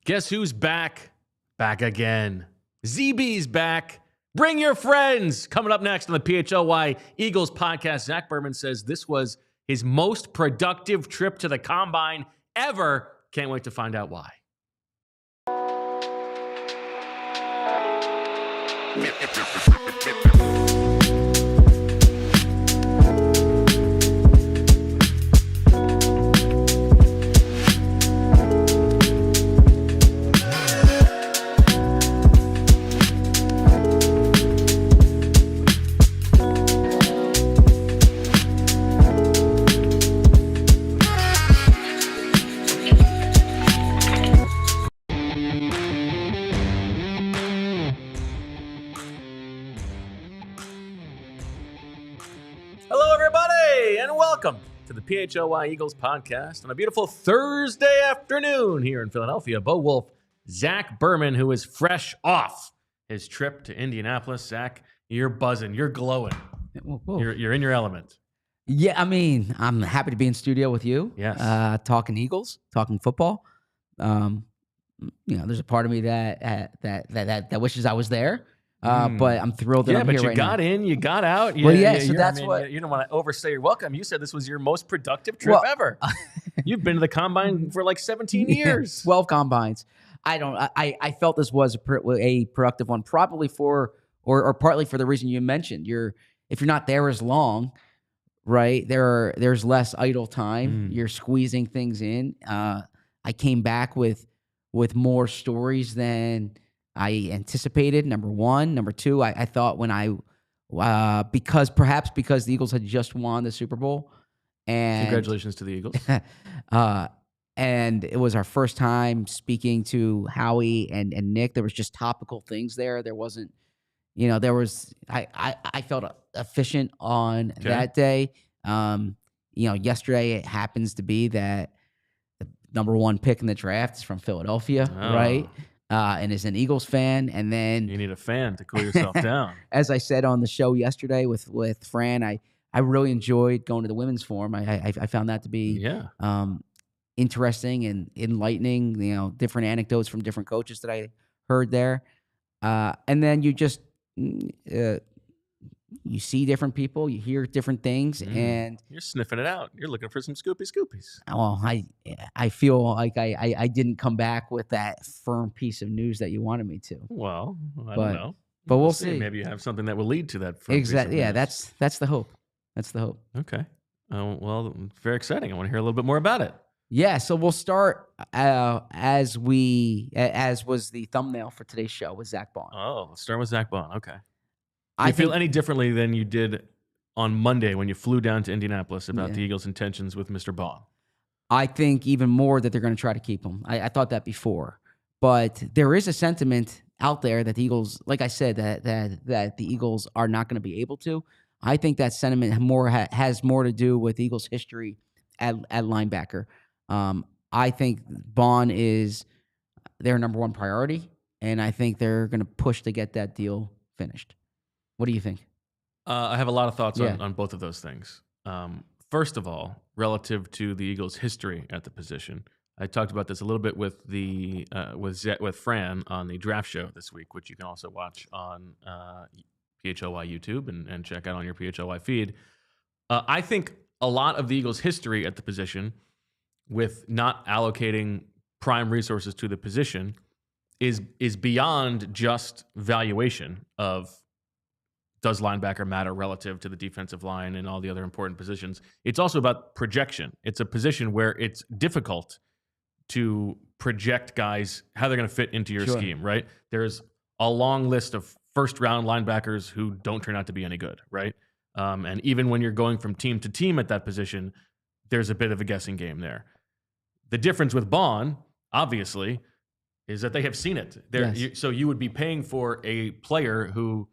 Guess who's back? Back again. ZB's back. Bring your friends. Coming up next on the PHLY Eagles podcast, Zack Berman says this was his most productive trip to the combine ever. Can't wait to find out why. Welcome to the PHLY Eagles podcast on a beautiful Thursday afternoon here in Philadelphia. Bo Wulf, Zack Berman, who is fresh off his trip to Indianapolis. Zack, you're buzzing. You're glowing. Whoa. You're in your element. Yeah, I mean, I'm happy to be in studio with you. Yes. Talking Eagles, talking football. There's a part of me that wishes I was there. But I'm thrilled that I'm here right now. Yeah, but you got in, you got out. So that's what... You don't want to overstay your welcome. You said this was your most productive trip ever. You've been to the combine for like 17 years. 12 combines. I felt this was a productive one, probably or partly for the reason you mentioned. If you're not there as long, right, there's less idle time. You're squeezing things in. I came back with more stories than I anticipated, number one. Number two, I thought when because the Eagles had just won the Super Bowl. And congratulations to the Eagles. And it was our first time speaking to Howie and Nick. There was just topical things there. There wasn't, I felt efficient on that day. Yesterday it happens to be that the number one pick in the draft is from Philadelphia, right? And is an Eagles fan, and then you need a fan to cool yourself down. As I said on the show yesterday with Fran, I really enjoyed going to the women's forum. I found that to be interesting and enlightening. Different anecdotes from different coaches that I heard there, and then you just you see different people, you hear different things, and you're sniffing it out. You're looking for some scoopies. Well, I feel like I didn't come back with that firm piece of news that you wanted me to. Well, I don't know. But we'll see. Maybe you have something that will lead to that firm exactly. Piece of news. That's the hope. That's the hope. Okay. Well, very exciting. I want to hear a little bit more about it. Yeah. So we'll start as was the thumbnail for today's show with Zack Baun. Oh, let's start with Zack Baun. Okay. Do you feel any differently than you did on Monday when you flew down to Indianapolis about the Eagles' intentions with Mr. Baun? I think even more that they're going to try to keep him. I thought that before. But there is a sentiment out there that the Eagles, like I said, that the Eagles are not going to be able to. I think that sentiment has more to do with Eagles' history at linebacker. I think Baun is their number one priority, and I think they're going to push to get that deal finished. What do you think? I have a lot of thoughts on both of those things. First of all, relative to the Eagles' history at the position, I talked about this a little bit with with Fran on the draft show this week, which you can also watch on PHLY YouTube and check out on your PHLY feed. I think a lot of the Eagles' history at the position, with not allocating prime resources to the position, is beyond just valuation of does linebacker matter relative to the defensive line and all the other important positions. It's also about projection. It's a position where it's difficult to project guys, how they're going to fit into your scheme, right? There's a long list of first-round linebackers who don't turn out to be any good, right? And even when you're going from team to team at that position, there's a bit of a guessing game there. The difference with Baun, obviously, is that they have seen it. So you would be paying for a player who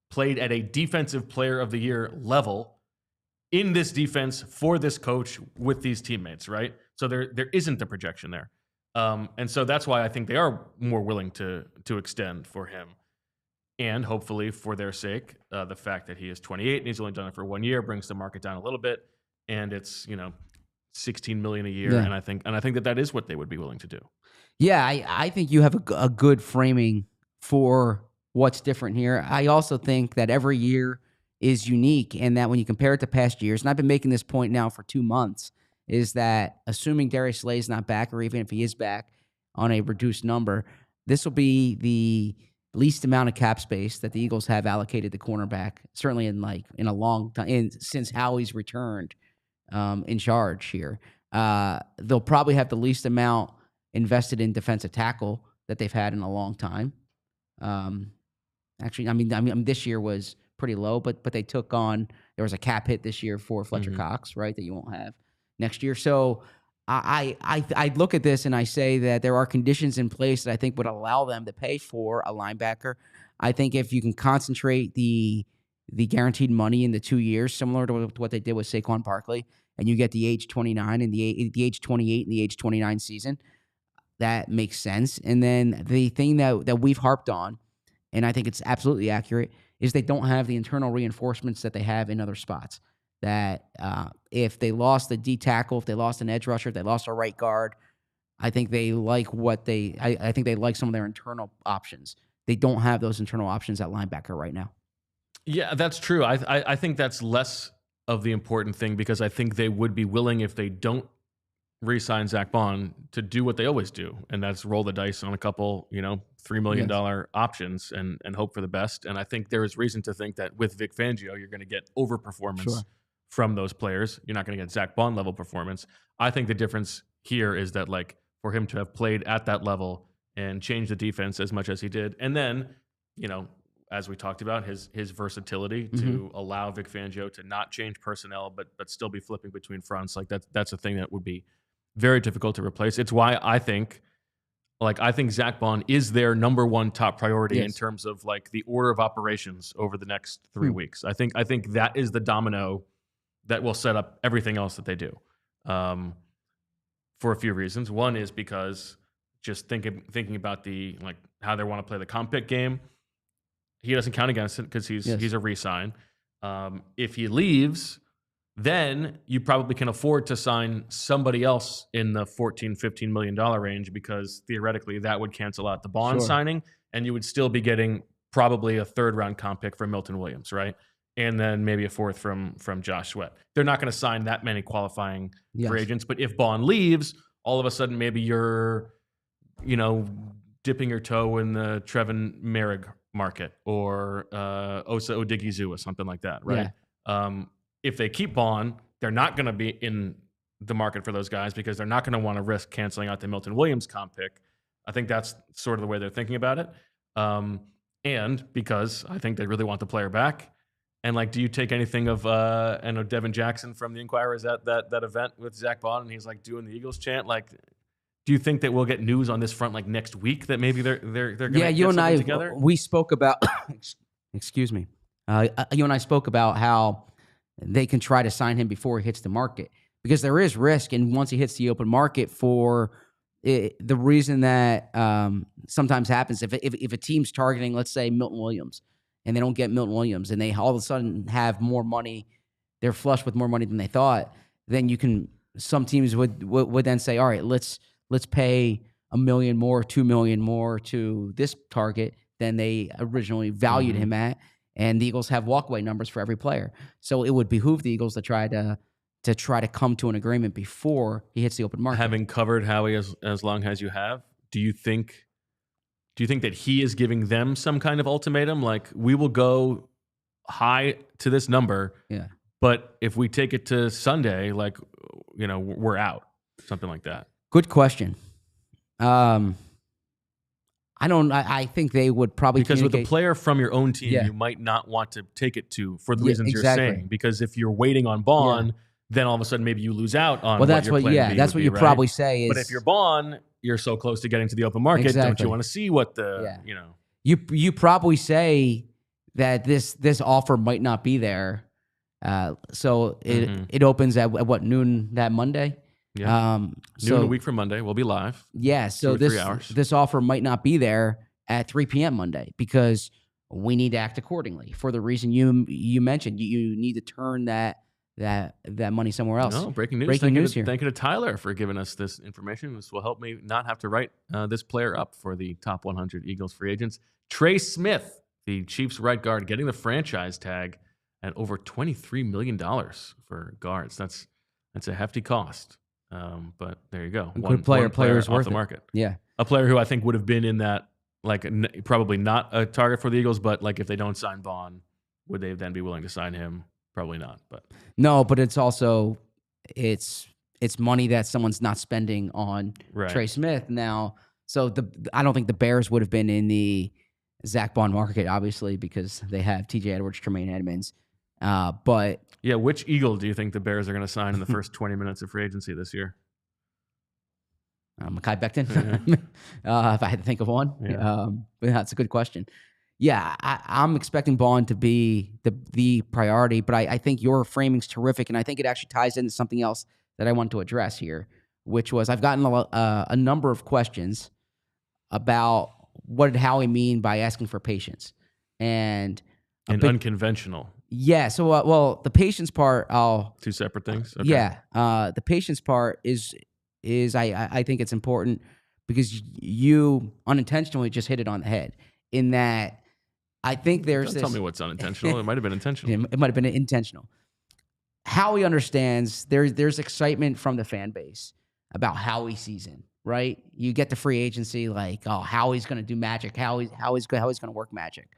played at a defensive player of the year level in this defense for this coach with these teammates, right? So there isn't the projection there. And so that's why I think they are more willing to extend for him. And hopefully for their sake, the fact that he is 28 and he's only done it for 1 year brings the market down a little bit. And it's, $16 million a year, and I think that is what they would be willing to do. Yeah, I think you have a good framing for what's different here. I also think that every year is unique, and that when you compare it to past years, and I've been making this point now for 2 months, is that assuming Darius Slay's not back, or even if he is back on a reduced number, this will be the least amount of cap space that the Eagles have allocated to cornerback, certainly in a long time, since Howie's returned in charge here. They'll probably have the least amount invested in defensive tackle that they've had in a long time. Actually, I mean, this year was pretty low, but they took on, there was a cap hit this year for Fletcher Cox, right, that you won't have next year. So I look at this and I say that there are conditions in place that I think would allow them to pay for a linebacker. I think if you can concentrate the guaranteed money in the 2 years, similar to what they did with Saquon Barkley, and you get the age 29 and the age 28 and the age 29 season, that makes sense. And then the thing that we've harped on, and I think it's absolutely accurate, is they don't have the internal reinforcements that they have in other spots. That if they lost the D tackle, if they lost an edge rusher, if they lost a right guard, I think they like I think they like some of their internal options. They don't have those internal options at linebacker right now. Yeah, that's true. I think that's less of the important thing, because I think they would be willing, if they don't re-sign Zack Baun, to do what they always do, and that's roll the dice on a couple, $3 million options and hope for the best. And I think there is reason to think that with Vic Fangio, you're going to get overperformance from those players. You're not going to get Zack Baun level performance. I think the difference here is that, like, for him to have played at that level and changed the defense as much as he did, and then, as we talked about, his versatility to allow Vic Fangio to not change personnel, but still be flipping between fronts, like that's a thing that would be very difficult to replace. It's why I think Zack Baun is their number one top priority in terms of like the order of operations over the next 3 weeks. I think that is the domino that will set up everything else that they do, for a few reasons. One is because just thinking about how they want to play the comp pick game. He doesn't count against it because he's a re-sign. If he leaves, then you probably can afford to sign somebody else in the $14, $15 million range, because theoretically that would cancel out the Baun signing, and you would still be getting probably a third-round comp pick from Milton Williams, right? And then maybe a fourth from Josh Sweat. They're not going to sign that many qualifying free agents, but if Baun leaves, all of a sudden maybe you're, dipping your toe in the Trevin Merrick market, or Osa Odigizua, something like that, right? Yeah. If they keep Baun, they're not going to be in the market for those guys, because they're not going to want to risk canceling out the Milton Williams comp pick. I think that's sort of the way they're thinking about it. And because I think they really want the player back. And do you take anything of, I know Devin Jackson from the Inquirer is at that event with Zack Baun, and he's doing the Eagles chant. Do you think that we'll get news on this front next week, that maybe they're going to get something together? We spoke about, excuse me. You and I spoke about how they can try to sign him before he hits the market, because there is risk. And once he hits the open market, for the reason that sometimes happens, if a team's targeting, let's say, Milton Williams, and they don't get Milton Williams, and they all of a sudden have more money, they're flush with more money than they thought, then some teams would then say, all right, let's pay $1 million more, $2 million more to this target than they originally valued him at. And the Eagles have walkaway numbers for every player. So it would behoove the Eagles to try to come to an agreement before he hits the open market. Having covered Howie as long as you have, do you think that he is giving them some kind of ultimatum? We will go high to this number, but if we take it to Sunday, we're out. Something like that. Good question. I think they would probably, because with a player from your own team, you might not want to take it to, for the reasons you're saying. Because if you're waiting on Baun, then all of a sudden maybe you lose out on. Well, that's what you probably say. But if you're Baun, you're so close to getting to the open market. Don't you want to see what the You probably say that this offer might not be there. So it opens at what, noon that Monday? Yeah. Noon a week from Monday, we'll be live. Yeah. So 3 hours. This offer might not be there at 3 p.m. Monday, because we need to act accordingly for the reason you mentioned. You need to turn that money somewhere else. No, breaking news. Breaking news here. Thank you to Tyler for giving us this information. This will help me not have to write this player up for the top 100 Eagles free agents. Trey Smith, the Chiefs right guard, getting the franchise tag at over $23 million for guards. That's a hefty cost. But there you go. One player is off worth the market. Yeah. A player who I think would have been in that, like, probably not a target for the Eagles, but like if they don't sign Baun, would they then be willing to sign him? Probably not. But no, but it's also it's money that someone's not spending on Trey Smith now. So I don't think the Bears would have been in the Zack Baun market, obviously, because they have T.J. Edwards, Tremaine Edmonds. But yeah, which Eagle do you think the Bears are going to sign in the first 20 minutes of free agency this year? Mekhi Becton. Mm-hmm. If I had to think of one, but that's a good question. Yeah, I'm expecting Baun to be the priority, but I think your framing's terrific, and I think it actually ties into something else that I want to address here, which was I've gotten a number of questions about what did Howie mean by asking for patience, and unconventional. Yeah, so well, the patience part, two separate things. Okay. Yeah, the patience part is I think it's important because you unintentionally just hit it on the head in that. I think there's Don't tell me what's unintentional. It might have been intentional. It might have been intentional. Howie understands there's excitement from the fan base about Howie season, right? You get the free agency like, oh, Howie's going to do magic. Howie's going to work magic.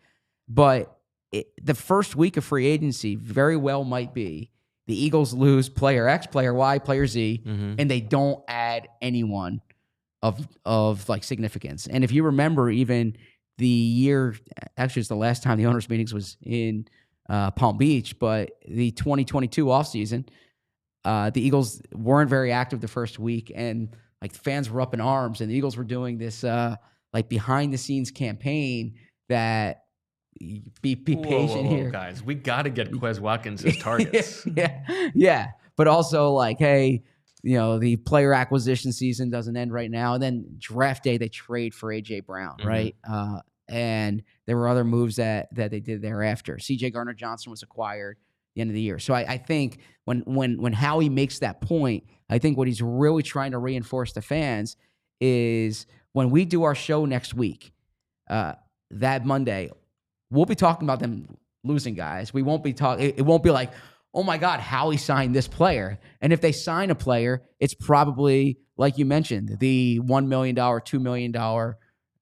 But the first week of free agency very well might be the Eagles lose player X, player Y, player Z, and they don't add anyone of like significance. And if you remember, even the year, actually, it's the last time the owners' meetings was in Palm Beach, but the 2022 offseason, the Eagles weren't very active the first week, and like fans were up in arms, and the Eagles were doing this like behind the scenes campaign that be patient here, guys. We got to get Quez Watkins as targets. yeah, but also like, hey, you know, the player acquisition season doesn't end right now. And then draft day, they trade for A.J. Brown, right? And there were other moves that they did thereafter. C.J. Gardner-Johnson was acquired at the end of the year. So I think when Howie makes that point, I think what he's really trying to reinforce to fans is when we do our show next week, that Monday, we'll be talking about them losing guys. We won't be talking. It won't be like, oh my God, Howie signed this player. And if they sign a player, it's probably, like you mentioned, the $1 million, $2 million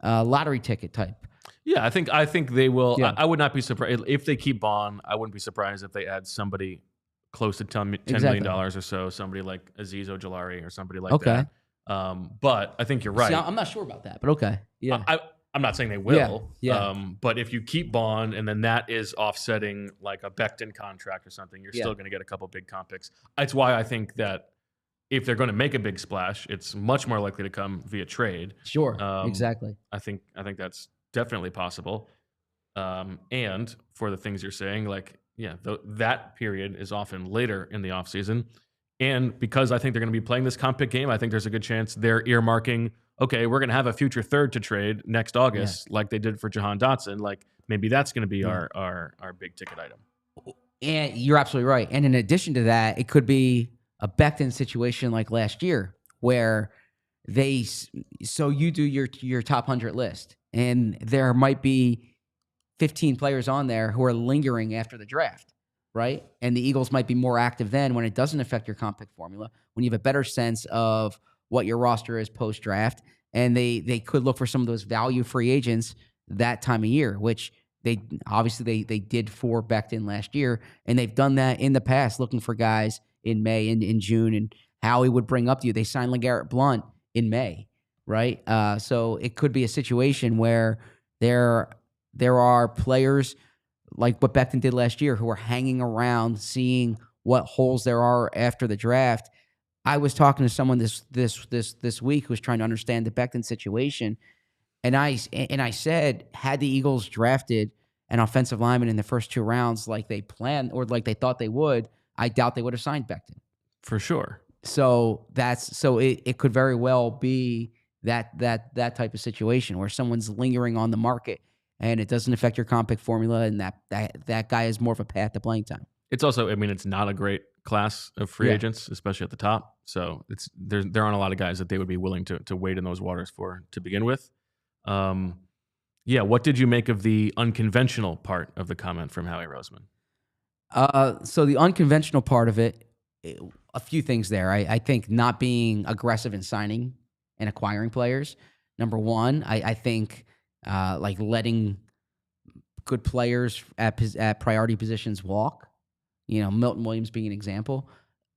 lottery ticket type. Yeah, I think they will. Yeah. I would not be surprised if they keep Baun. I wouldn't be surprised if they add somebody close to $10 million or so, somebody like Azeez Ojulari or somebody like that. But I think you're right. See, I'm not sure about that, but okay. Yeah. I'm not saying they will. Yeah. But if you keep Baun and then that is offsetting like a Becton contract or something, you're still going to get a couple big comp picks. That's why I think that if they're going to make a big splash, it's much more likely to come via trade. Sure. Exactly. I think that's definitely possible. And for the things you're saying, like, that period is often later in the offseason. And because I think they're going to be playing this comp pick game, I think there's a good chance they're earmarking, okay, we're going to have a future third to trade next August, like they did for Jahan Dotson. Like maybe that's going to be our big ticket item. And you're absolutely right. And in addition to that, it could be a Becton situation like last year where you do your top 100 list and there might be 15 players on there who are lingering after the draft, right? And the Eagles might be more active then when it doesn't affect your comp pick formula, when you have a better sense of what your roster is post-draft, and they could look for some of those value free agents that time of year, which they did for Becton last year, and they've done that in the past, looking for guys in May and in June, and Howie would bring up to you, they signed LeGarrette Blount in May, right? So it could be a situation where there are players like what Becton did last year who are hanging around seeing what holes there are after the draft. I was talking to someone this week who was trying to understand the Becton situation, and I said, had the Eagles drafted an offensive lineman in the first two rounds like they planned or like they thought they would, I doubt they would have signed Becton. For sure. So it could very well be that type of situation where someone's lingering on the market and it doesn't affect your comp pick formula, and that guy has more of a path to playing time. It's also, I mean, it's not a great class of free agents, especially at the top. So there aren't a lot of guys that they would be willing to wade in those waters for to begin with. What did you make of the unconventional part of the comment from Howie Roseman? So the unconventional part of it, a few things there. I think not being aggressive in signing and acquiring players. Number one, I think like letting good players at priority positions walk. Milton Williams being an example.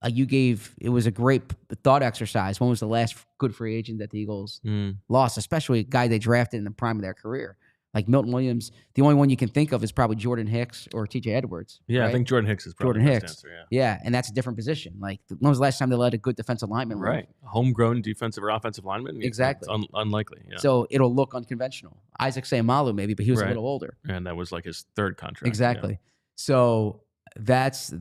It was a great thought exercise. When was the last good free agent that the Eagles lost, especially a guy they drafted in the prime of their career? Like Milton Williams, the only one you can think of is probably Jordan Hicks or TJ Edwards. Yeah, right? I think Jordan Hicks is probably the best answer. Yeah, and that's a different position. Like, when was the last time they let a good defensive lineman run? Right. Homegrown defensive or offensive lineman? Exactly. It's unlikely. Yeah. So it'll look unconventional. Isaac Seumalo maybe, but he was a little older. And that was like his third contract. Exactly. Yeah. So that's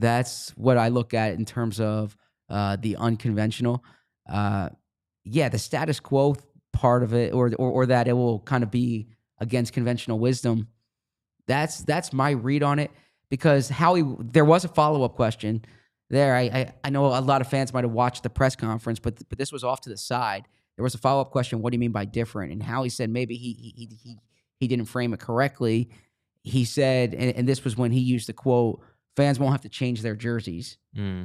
what I look at in terms of the unconventional. The status quo part of it, or that it will kind of be against conventional wisdom. That's my read on it, because there was a follow-up question there. I know a lot of fans might have watched the press conference, but this was off to the side. There was a follow-up question, what do you mean by different? And Howie said maybe he didn't frame it correctly. He said, and this was when he used the quote, fans won't have to change their jerseys,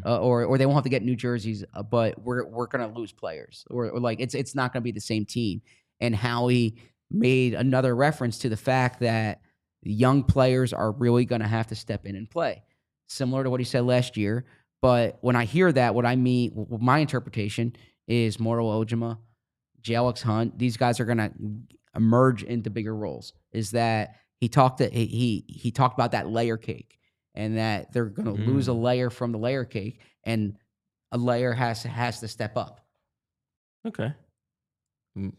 or they won't have to get new jerseys, but we're going to lose players, or like it's not going to be the same team. And Howie made another reference to the fact that young players are really going to have to step in and play, similar to what he said last year. But when I hear that, what I mean, my interpretation is Moro Ojima, J.L.X. Hunt, these guys are going to emerge into bigger roles. Is that he talked about that layer cake, and that they're going to lose a layer from the layer cake, and a layer has to step up. Okay.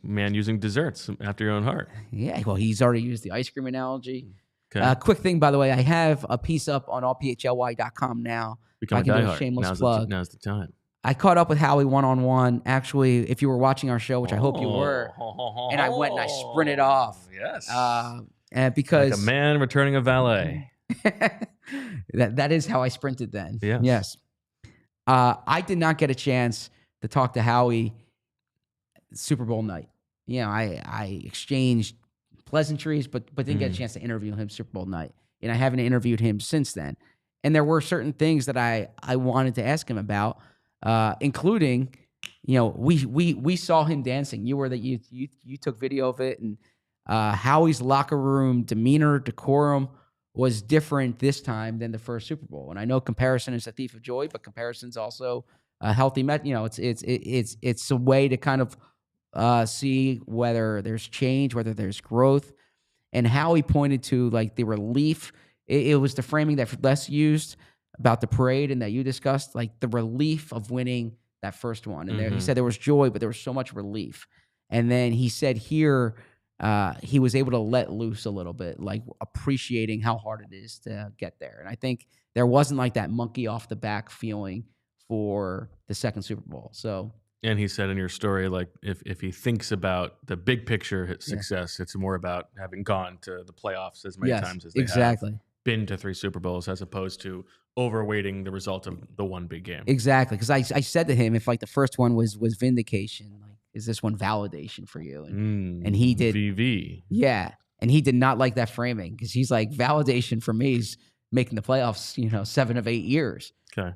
Man using desserts after your own heart. Yeah, well, he's already used the ice cream analogy. Okay. Quick thing, by the way, I have a piece up on allphly.com now. Become a diehard. Shameless plug. Now's the time. I caught up with Howie one-on-one. Actually, if you were watching our show, which I hope you were, and I went and I sprinted off. Yes. And because like a man returning a valet. that is how I sprinted then. Yeah. Yes. I did not get a chance to talk to Howie Super Bowl night. I exchanged pleasantries, but didn't get a chance to interview him Super Bowl night. And I haven't interviewed him since then. And there were certain things that I wanted to ask him about, including, we saw him dancing. You took video of it, and Howie's locker room demeanor, decorum was different this time than the first Super Bowl. And I know comparison is a thief of joy, but comparison's also a healthy it's a way to kind of see whether there's change, whether there's growth. And Howie pointed to like the relief. It was the framing that Les used about the parade and that you discussed, like the relief of winning that first one. And he said there was joy, but there was so much relief. And then he said here he was able to let loose a little bit, like appreciating how hard it is to get there. And I think there wasn't like that monkey off the back feeling for the second Super Bowl. So, and he said in your story, like if he thinks about the big picture success, it's more about having gone to the playoffs as many times as they have been to 3 Super Bowls, as opposed to overweighting the result of the one big game. Exactly, because I said to him, if like the first one was vindication, like is this one validation for you? And he did. VV. Yeah, and he did not like that framing, because he's like, validation for me is making the playoffs, 7 of 8 years. Okay.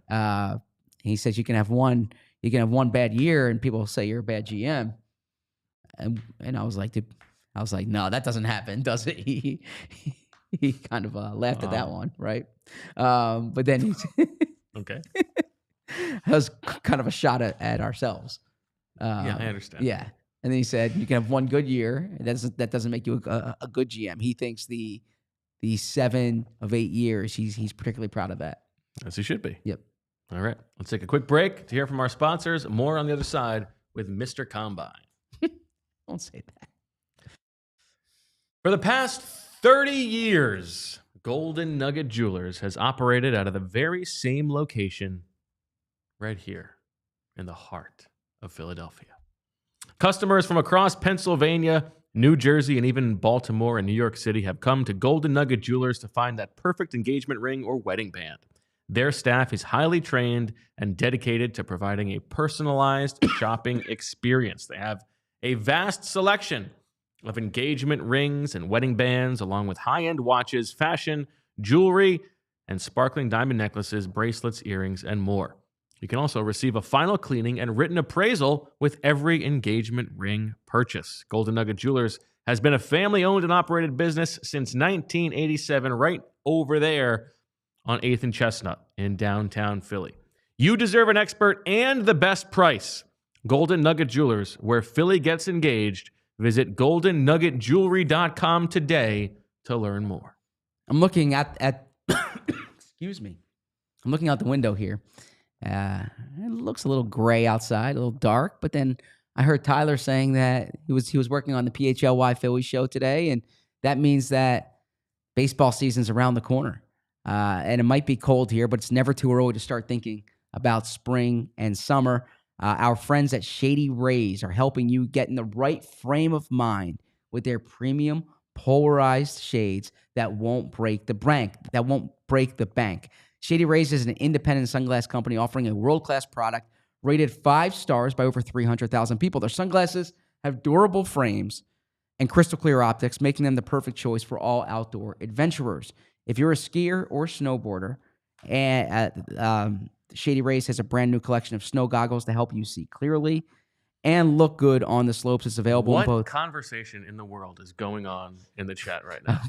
He says you can have one bad year and people will say you're a bad GM. And I was like, no, that doesn't happen, does it? He kind of laughed at that one, right? But then he's okay. That was kind of a shot at ourselves. Yeah, I understand. Yeah. And then he said you can have one good year. That doesn't make you a good GM. He thinks the 7 of 8 years, he's particularly proud of that. As he should be. Yep. All right. Let's take a quick break to hear from our sponsors. More on the other side with Mr. Combine. Don't say that. For the past 30 years, Golden Nugget Jewelers has operated out of the very same location right here in the heart of Philadelphia. Customers from across Pennsylvania, New Jersey, and even Baltimore and New York City have come to Golden Nugget Jewelers to find that perfect engagement ring or wedding band. Their staff is highly trained and dedicated to providing a personalized shopping experience. They have a vast selection of engagement rings and wedding bands, along with high-end watches, fashion, jewelry, and sparkling diamond necklaces, bracelets, earrings, and more. You can also receive a final cleaning and written appraisal with every engagement ring purchase. Golden Nugget Jewelers has been a family-owned and operated business since 1987, right over there on 8th and Chestnut in downtown Philly. You deserve an expert and the best price. Golden Nugget Jewelers, where Philly gets engaged. Visit goldennuggetjewelry.com today to learn more. I'm looking at excuse me. I'm looking out the window here. It looks a little gray outside, a little dark, but then I heard Tyler saying that he was working on the PHLY Philly show today, and that means that baseball season's around the corner. And it might be cold here, but it's never too early to start thinking about spring and summer. Our friends at Shady Rays are helping you get in the right frame of mind with their premium polarized shades that won't break the bank. Shady Rays is an independent sunglass company offering a world-class product rated 5 stars by over 300,000 people. Their sunglasses have durable frames and crystal clear optics, making them the perfect choice for all outdoor adventurers. If you're a skier or snowboarder, and Shady Rays has a brand new collection of snow goggles to help you see clearly and look good on the slopes. It's available in both. What conversation in the world is going on in the chat right now?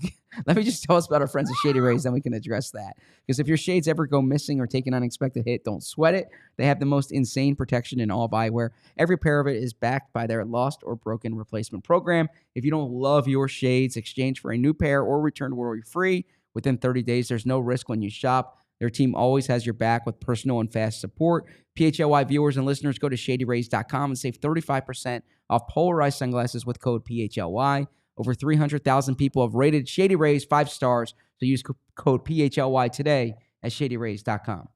Let me just tell us about our friends at Shady Rays, then we can address that. Because if your shades ever go missing or take an unexpected hit, don't sweat it. They have the most insane protection in all of eyewear. Every pair of it is backed by their lost or broken replacement program. If you don't love your shades, exchange for a new pair or return worry-free. Within 30 days, there's no risk when you shop. Their team always has your back with personal and fast support. PHLY viewers and listeners, go to shadyrays.com and save 35% off polarized sunglasses with code PHLY. Over 300,000 people have rated Shady Rays 5 stars, so use code PHLY today at shadyrays.com.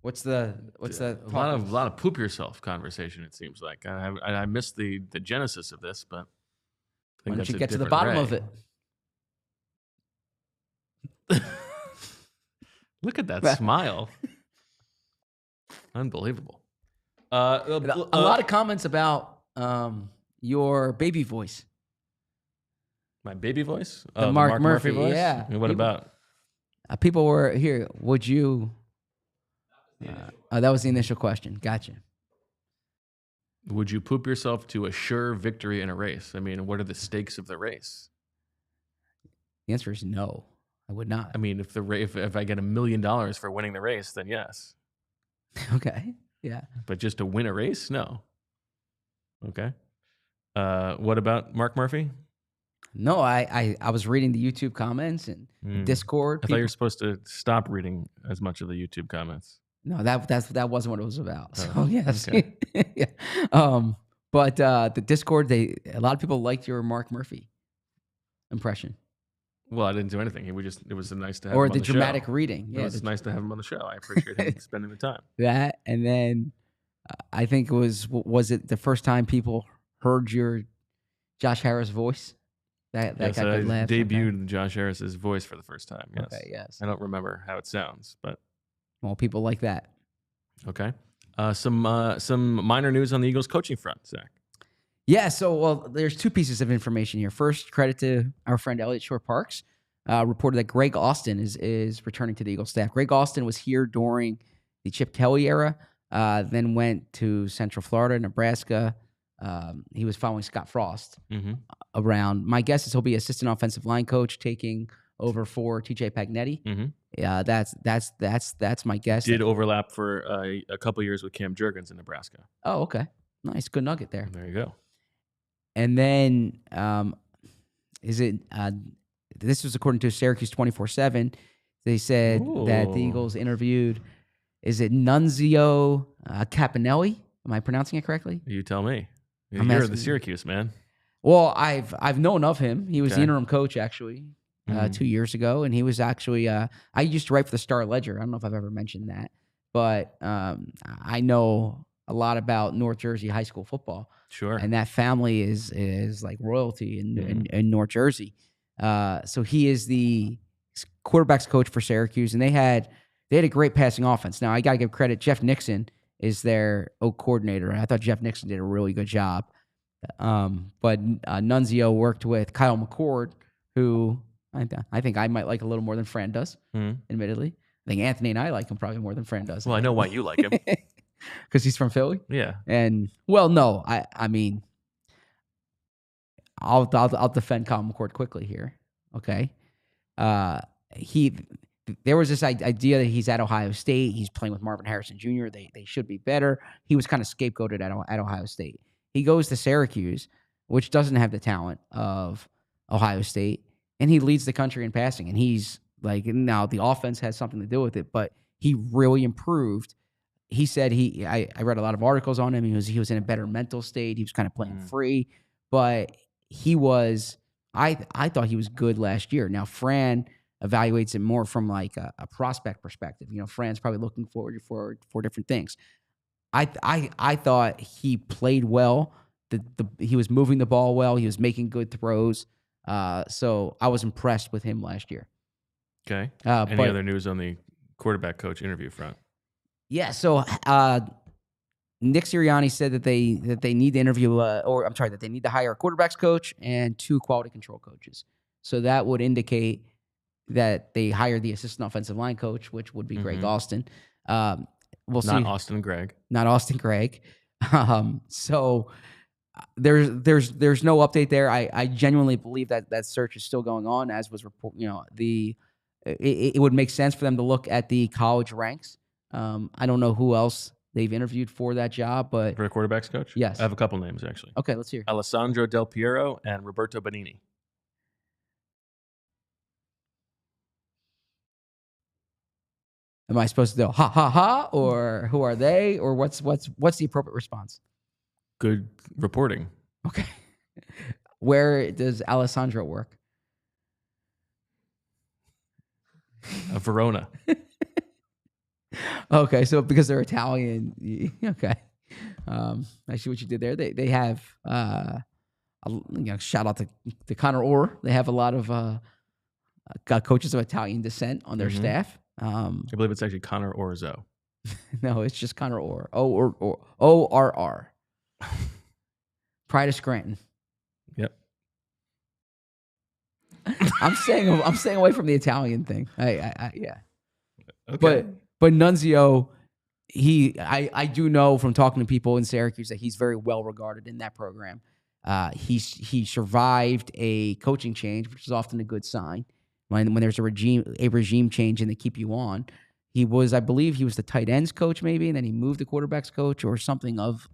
What's the a lot of poop yourself conversation? It seems like I missed the genesis of this, but I think why don't you get to the bottom of it? Look at that smile. Unbelievable. A lot of comments about your baby voice. My baby voice? The Mark Murphy voice? Yeah. And what about? People were here. Would you? That was the initial question. Gotcha. Would you poop yourself to a sure victory in a race? I mean, what are the stakes of the race? The answer is no. I would not. I mean, if I get $1 million for winning the race, then yes. Okay. Yeah. But just to win a race, no. Okay. What about Mark Murphy? No, I was reading the YouTube comments and Discord. I thought you were supposed to stop reading as much of the YouTube comments. No, that wasn't what it was about. So yes. Okay. Yeah. But the Discord, a lot of people liked your Mark Murphy impression. Well, I didn't do anything. It was nice to have him on the dramatic show. reading. Yeah, it was nice to have him on the show. I appreciate him spending the time. That, and then I think it was it the first time people heard your Josh Harris voice? That yes, got good laughs. Debuted Josh Harris's voice for the first time. Yes. Okay, yes. I don't remember how it sounds, but well, people like that. Okay. Some minor news on the Eagles coaching front, Zach. Yeah, so there's 2 pieces of information here. First, credit to our friend Elliott Shore-Parks. Reported that Greg Austin is returning to the Eagles staff. Greg Austin was here during the Chip Kelly era, then went to Central Florida, Nebraska. He was following Scott Frost around. My guess is he'll be assistant offensive line coach, taking over for TJ Pagnetti. Mm-hmm. Yeah, that's my guess. Did overlap for a couple years with Cam Jurgens in Nebraska. Oh, okay, nice, good nugget there. There you go. And then, this was according to Syracuse 24/7. They said that the Eagles interviewed, is it Nunzio Campanelli? Am I pronouncing it correctly? You tell me. You're the Syracuse man. Well, I've known of him. He was the interim coach actually 2 years ago, and he was actually I used to write for the Star Ledger. I don't know if I've ever mentioned that, but I know a lot about North Jersey high school football. Sure. And that family is like royalty in North Jersey. So he is the quarterback's coach for Syracuse, and they they had a great passing offense. Now, I got to give credit. Jeff Nixon is their coordinator. I thought Jeff Nixon did a really good job. But Nunzio worked with Kyle McCord, who I think I might like a little more than Fran does, admittedly. I think Anthony and I like him probably more than Fran does. Well, I know why you like him. Because he's from Philly? Yeah. And, well, no, I mean, I'll defend Kyle McCord quickly here, okay? There was this idea that he's at Ohio State. He's playing with Marvin Harrison Jr. They should be better. He was kind of scapegoated at Ohio State. He goes to Syracuse, which doesn't have the talent of Ohio State, and he leads the country in passing. And he's like, now the offense has something to do with it, but he really improved. He said I read a lot of articles on him. He was in a better mental state. He was kind of playing free, but he was. I thought he was good last year. Now Fran evaluates it more from like a prospect perspective. You know, Fran's probably looking forward for different things. I thought he played well. He was moving the ball well. He was making good throws. So I was impressed with him last year. Okay. Any other news on the quarterback coach interview front? Yeah. So Nick Sirianni said that they need to interview, that they need to hire a quarterbacks coach and 2 quality control coaches. So that would indicate that they hired the assistant offensive line coach, which would be Greg Austin. We'll see. Not Austin Gregg. Not Austin Gregg. So there's no update there. I genuinely believe that search is still going on, as was report. You know, it would make sense for them to look at the college ranks. I don't know who else they've interviewed for that job, but for a quarterbacks coach, yes, I have a couple names actually. Okay, let's hear. Alessandro Del Piero and Roberto Benigni. Am I supposed to go ha ha ha, or who are they, or what's the appropriate response? Good reporting. Okay. Where does Alessandro work? Verona. Okay, so because they're Italian, okay. I see what you did there. They have shout out to Connor Orr. They have a lot of coaches of Italian descent on their staff. I believe it's actually Connor Orzo. No, it's just Connor Orr. O-R-R. Pride of Scranton. Yep. I'm staying away from the Italian thing. Yeah. Okay. But Nunzio, I do know from talking to people in Syracuse that he's very well regarded in that program. He survived a coaching change, which is often a good sign. When there's a regime change and they keep you on. I believe he was the tight ends coach maybe, and then he moved to quarterbacks coach or something of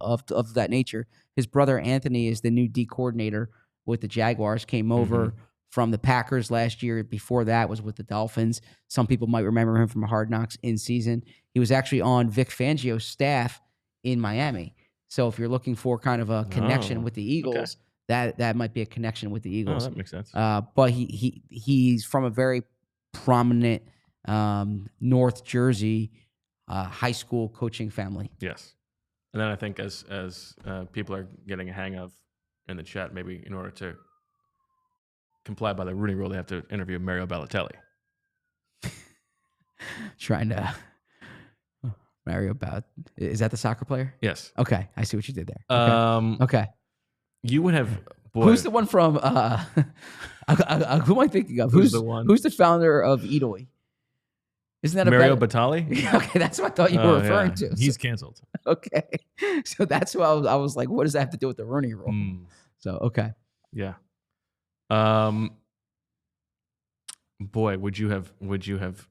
that nature. His brother Anthony is the new D coordinator with the Jaguars, came over from the Packers last year. Before that was with the Dolphins. Some people might remember him from Hard Knocks in season. He was actually on Vic Fangio's staff in Miami. So if you're looking for kind of a connection with the Eagles, that might be a connection with the Eagles. Oh, that makes sense. But he's from a very prominent North Jersey high school coaching family. Yes. And then I think as people are getting a hang of in the chat, maybe in order to comply by the Rooney Rule, they have to interview Mario Balotelli. Trying to Mario is that the soccer player? Yes. Okay, I see what you did there. Okay. You would have. Boy, who's the one from? Who am I thinking of? Who's the one? Who's the founder of Italy? Isn't that Mario Batali? Okay, that's what I thought you were referring to. He's canceled. Okay, so that's why I was like, what does that have to do with the Rooney Rule? So okay, yeah. Boy, would you have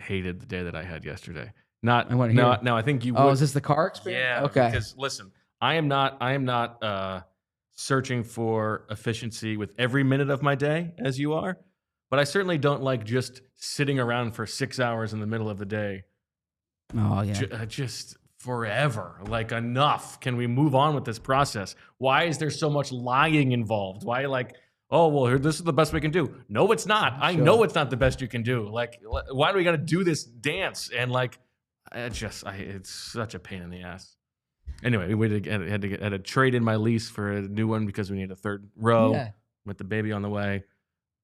hated the day that I had yesterday? Not. I want to hear. No, I think you. Oh, is this the car experience? Yeah. Okay. Because listen, I am not searching for efficiency with every minute of my day as you are, but I certainly don't like just sitting around for 6 hours in the middle of the day. Oh yeah. Just forever. Like, enough. Can we move on with this process? Why is there so much lying involved? Why, like, oh, well, this is the best we can do. No, it's not. I know it's not the best you can do. Like, why do we got to do this dance? And like, it's such a pain in the ass. Anyway, we had to trade in my lease for a new one because we need a third row with the baby on the way.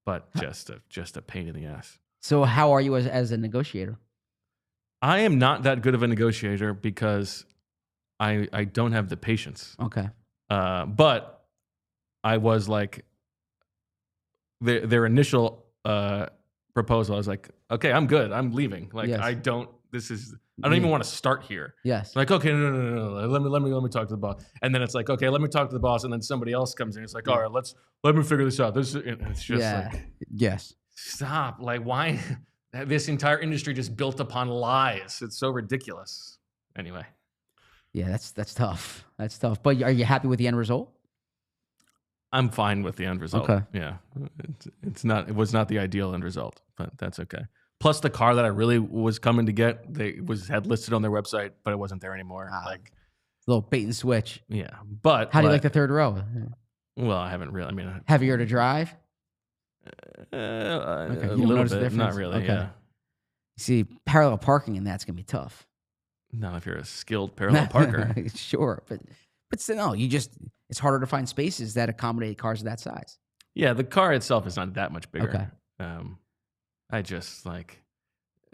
But just a pain in the ass. So how are you as a negotiator? I am not that good of a negotiator because I don't have the patience. Okay. But I was like, their initial proposal, I was like, okay, I'm good. I'm leaving. Like, Yes. I don't even want to start here. Yes. Like, okay, no. Let me talk to the boss. And then it's like, okay, let me talk to the boss. And then somebody else comes in. It's like, all right, let me figure this out. It's just like, yes. Stop. Like, why? This entire industry just built upon lies. It's so ridiculous. Anyway. Yeah, that's tough. That's tough. But are you happy with the end result? I'm fine with the end result. Okay. Yeah. It was not the ideal end result, but that's okay. Plus the car that I really was coming to get, had listed on their website, but it wasn't there anymore. Like a little bait and switch. Yeah. But how do you like the third row? Well, I haven't really. I mean, heavier to drive? A little bit. Not really. Okay. Yeah. See, parallel parking in that's gonna be tough. Not if you're a skilled parallel parker. Sure, but still, no. It's harder to find spaces that accommodate cars of that size. Yeah, the car itself is not that much bigger. Okay. I just like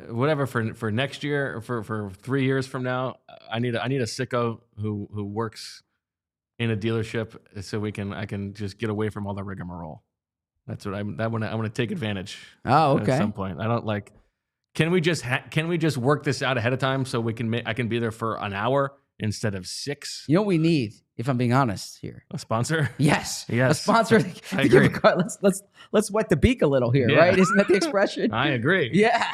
whatever for next year or for 3 years from now. I need a sicko who works in a dealership so I can just get away from all the rigmarole. That's what I want to take advantage. Oh, okay. At some point, I don't like. Can we just work this out ahead of time so I can be there for an hour instead of 6? You know what we need, if I'm being honest here? A sponsor? Yes. Yes. A sponsor. I agree. Let's wet the beak a little here, right? Isn't that the expression? I agree. Yeah.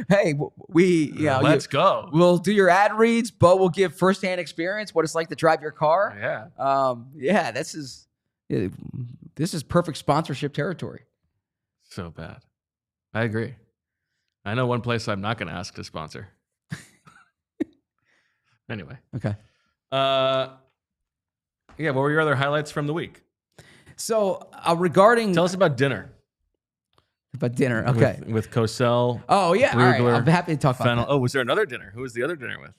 Hey, let's go. We'll do your ad reads, but we'll give firsthand experience, what it's like to drive your car. Yeah. This is perfect sponsorship territory. So bad. I agree. I know one place I'm not going to ask to sponsor. Anyway. Okay. Yeah, what were your other highlights from the week? So, regarding... Tell us about dinner. About dinner, okay. With Cosell. Oh, yeah. All right. I'm happy to talk about that. Oh, was there another dinner? Who was the other dinner with?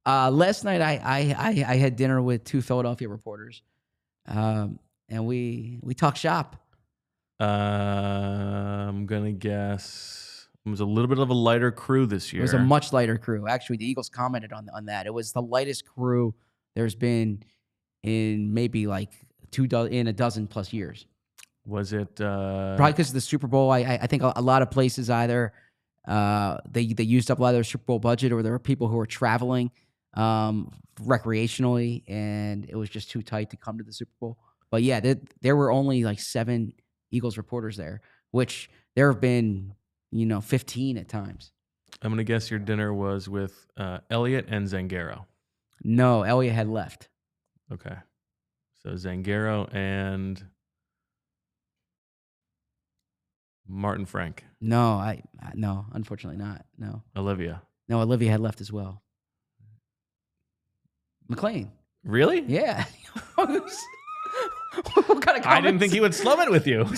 Last night, I had dinner with 2 Philadelphia reporters, and we talked shop. I'm going to guess... It was a little bit of a lighter crew this year. It was a much lighter crew. Actually, the Eagles commented on that. It was the lightest crew there's been in maybe like a dozen plus years. Was it probably because of the Super Bowl? I think a lot of places either they used up a lot of their Super Bowl budget, or there were people who were traveling recreationally, and it was just too tight to come to the Super Bowl. But yeah, there were only like 7 Eagles reporters there, which there have been 15 at times. I'm going to guess your dinner was with Elliott and Zangaro. No, Elliott had left. Okay. So Zangaro and Martin Frank. No, no, unfortunately not. No. Olivia. No, Olivia had left as well. McLean. Really? Yeah. What kind of comments? I didn't think he would slum it with you.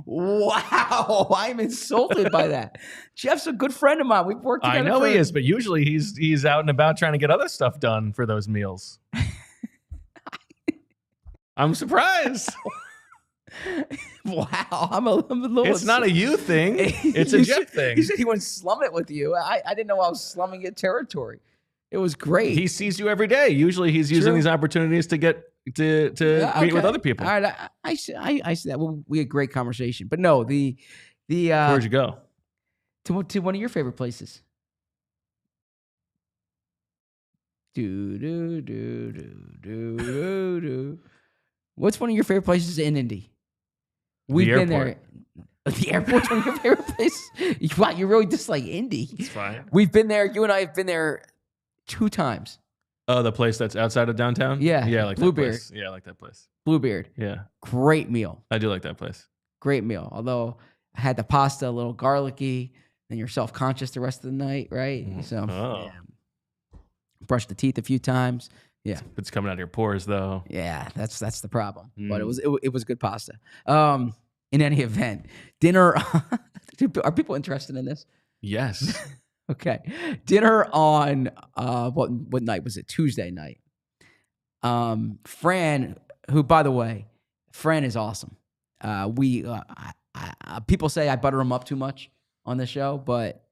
Wow, I'm insulted by that. Jeff's a good friend of mine. We've worked together. I know he is, but usually he's out and about trying to get other stuff done for those meals. I'm surprised. Wow, I'm a little. It's not a you thing. It's a Jeff thing. He said he wouldn't slum it with you. I didn't know I was slumming it territory. It was great. He sees you every day. Usually he's using these opportunities to get to meet with other people. All right, I see that. Well, we had great conversation, but no, the where'd you go? To one of your favorite places. What's one of your favorite places in Indy? We've been there. The airport's one of your favorite places? Wow, you really dislike Indy. It's fine. We've been there. You and I have been there 2 times. Oh, the place that's outside of downtown? Yeah. Yeah, I like Bluebeard. That place. Yeah, I like that place. Bluebeard. Yeah. Great meal. I do like that place. Great meal. Although I had the pasta, a little garlicky, and you're self-conscious the rest of the night, right? So, yeah. Brushed the teeth a few times. Yeah. It's coming out of your pores, though. Yeah, that's the problem. But it was good pasta. In any event, dinner. Are people interested in this? Yes. Okay. Dinner on what night was it? Tuesday night. Fran, who by the way, Fran is awesome. People say I butter him up too much on the show, but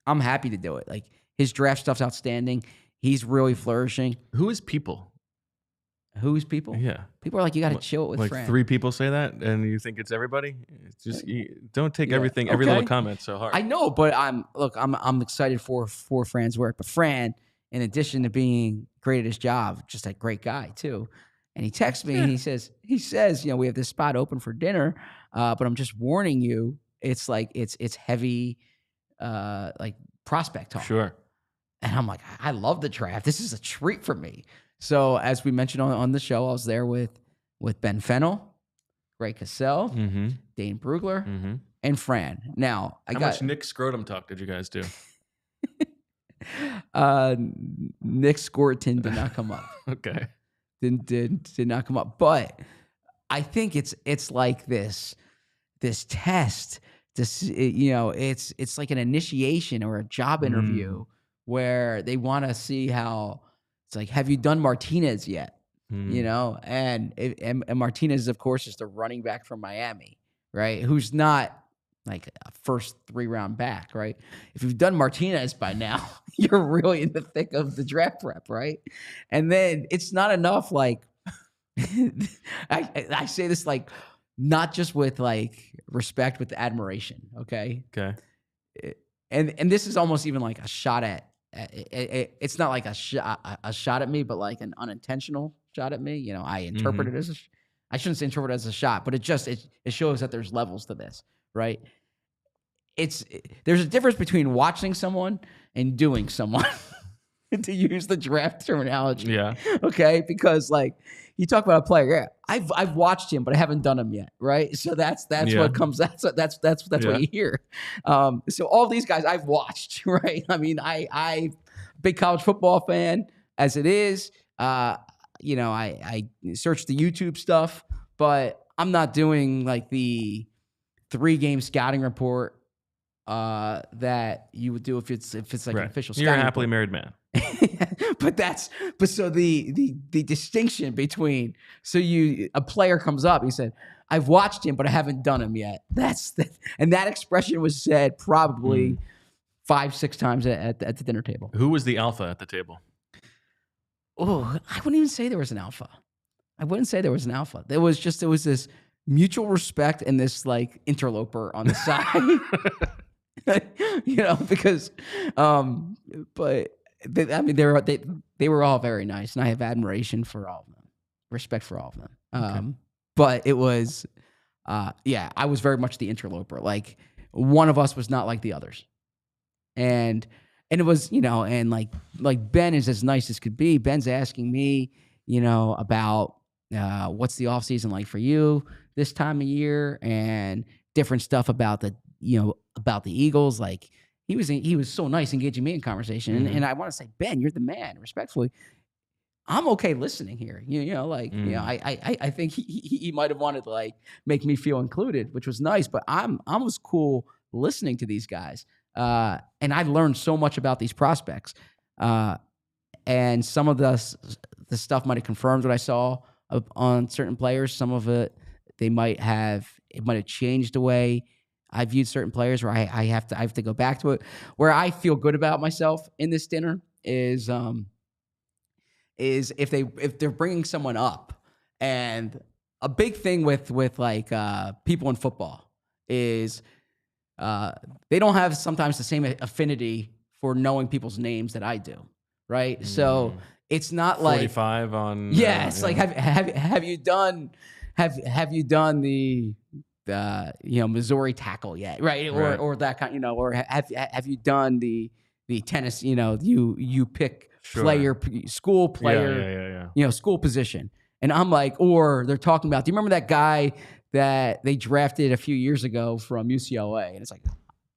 I'm happy to do it. Like his draft stuff's outstanding. He's really flourishing. Who is people? Who's people? Yeah. People are like, you got to chill with like Fran. 3 people say that, and you think it's everybody? It's just don't take everything, every little comment so hard. I know, but I'm excited for Fran's work. But Fran, in addition to being great at his job, just a great guy too. And he texts me and he says, we have this spot open for dinner, but I'm just warning you, it's like it's heavy, like prospect talk. Sure. And I'm like, I love the draft. This is a treat for me. So as we mentioned on the show, I was there with Ben Fennell, Ray Cassell, Dane Brugler, and Fran. Now, How much Nick Scrotum talk did you guys do? Nick Scorton did not come up. Okay. Did not come up. But I think it's like this test. It's like an initiation or a job interview where they want to see how. It's like, have you done Martinez yet? And Martinez, of course, is the running back from Miami, right? Who's not like a first 3-round back, right? If you've done Martinez by now, you're really in the thick of the draft prep, right? And then it's not enough. Like, I say this like not just with like respect, with admiration. Okay. And this is almost even like a shot at. It's not like a shot at me, but like an unintentional shot at me. I interpret it as I shouldn't say interpret it as a shot, but it shows that there's levels to this, right? There's a difference between watching someone and doing someone, to use the draft terminology. Yeah. Okay. Because like you talk about a player, I've watched him, but I haven't done him yet. Right. So that's what comes. That's what you hear. So all these guys I've watched, right? I mean, I big college football fan as it is. I search the YouTube stuff, but I'm not doing like the 3-game scouting report that you would do if it's like an official scouting You're a happily report. married man. but so the distinction between a player comes up, he said, I've watched him, but I haven't done him yet. And that expression was said probably 5-6 times at the dinner table. Who was the alpha at the table? Oh, I wouldn't even say there was an alpha. There was this mutual respect and this like interloper on the side. Because but they were all very nice, and I have admiration for all of them, respect for all of them. Okay. But it was, I was very much the interloper. Like one of us was not like the others, and it was, and like Ben is as nice as could be. Ben's asking me, about what's the offseason like for you this time of year, and different stuff about the Eagles. Like he was so nice engaging me in conversation. And I want to say, Ben, you're the man, respectfully. I'm okay listening here. I think he might have wanted to like make me feel included, which was nice, but I was cool listening to these guys. And I learned so much about these prospects. And some of the stuff might have confirmed what I saw on certain players. Some of it, it might have changed the way I viewed certain players, where I have to go back to it. Where I feel good about myself in this dinner is if they're bringing someone up. And a big thing with like people in football is they don't have sometimes the same affinity for knowing people's names that I do, right? So it's not 45 on. Yeah, it's like have you done the Missouri tackle yet, right? Or that kind, or have you done the tennis? You pick player, school player, school position, and I'm like, or they're talking about. Do you remember that guy that they drafted a few years ago from UCLA? And it's like,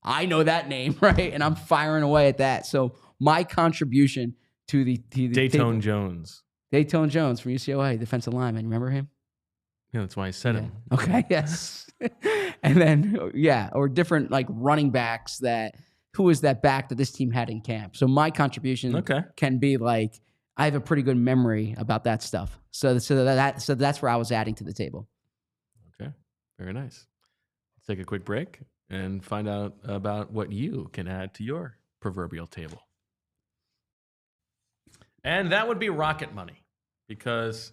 I know that name, right? And I'm firing away at that. So my contribution to the Dayton Jones from UCLA, defensive lineman. Remember him? Yeah, that's why I said him. Okay, yes. And then, or different like running backs who is that back that this team had in camp. So my contribution can be like, I have a pretty good memory about that stuff. So that's where I was adding to the table. Okay, very nice. Let's take a quick break and find out about what you can add to your proverbial table. And that would be Rocket Money, because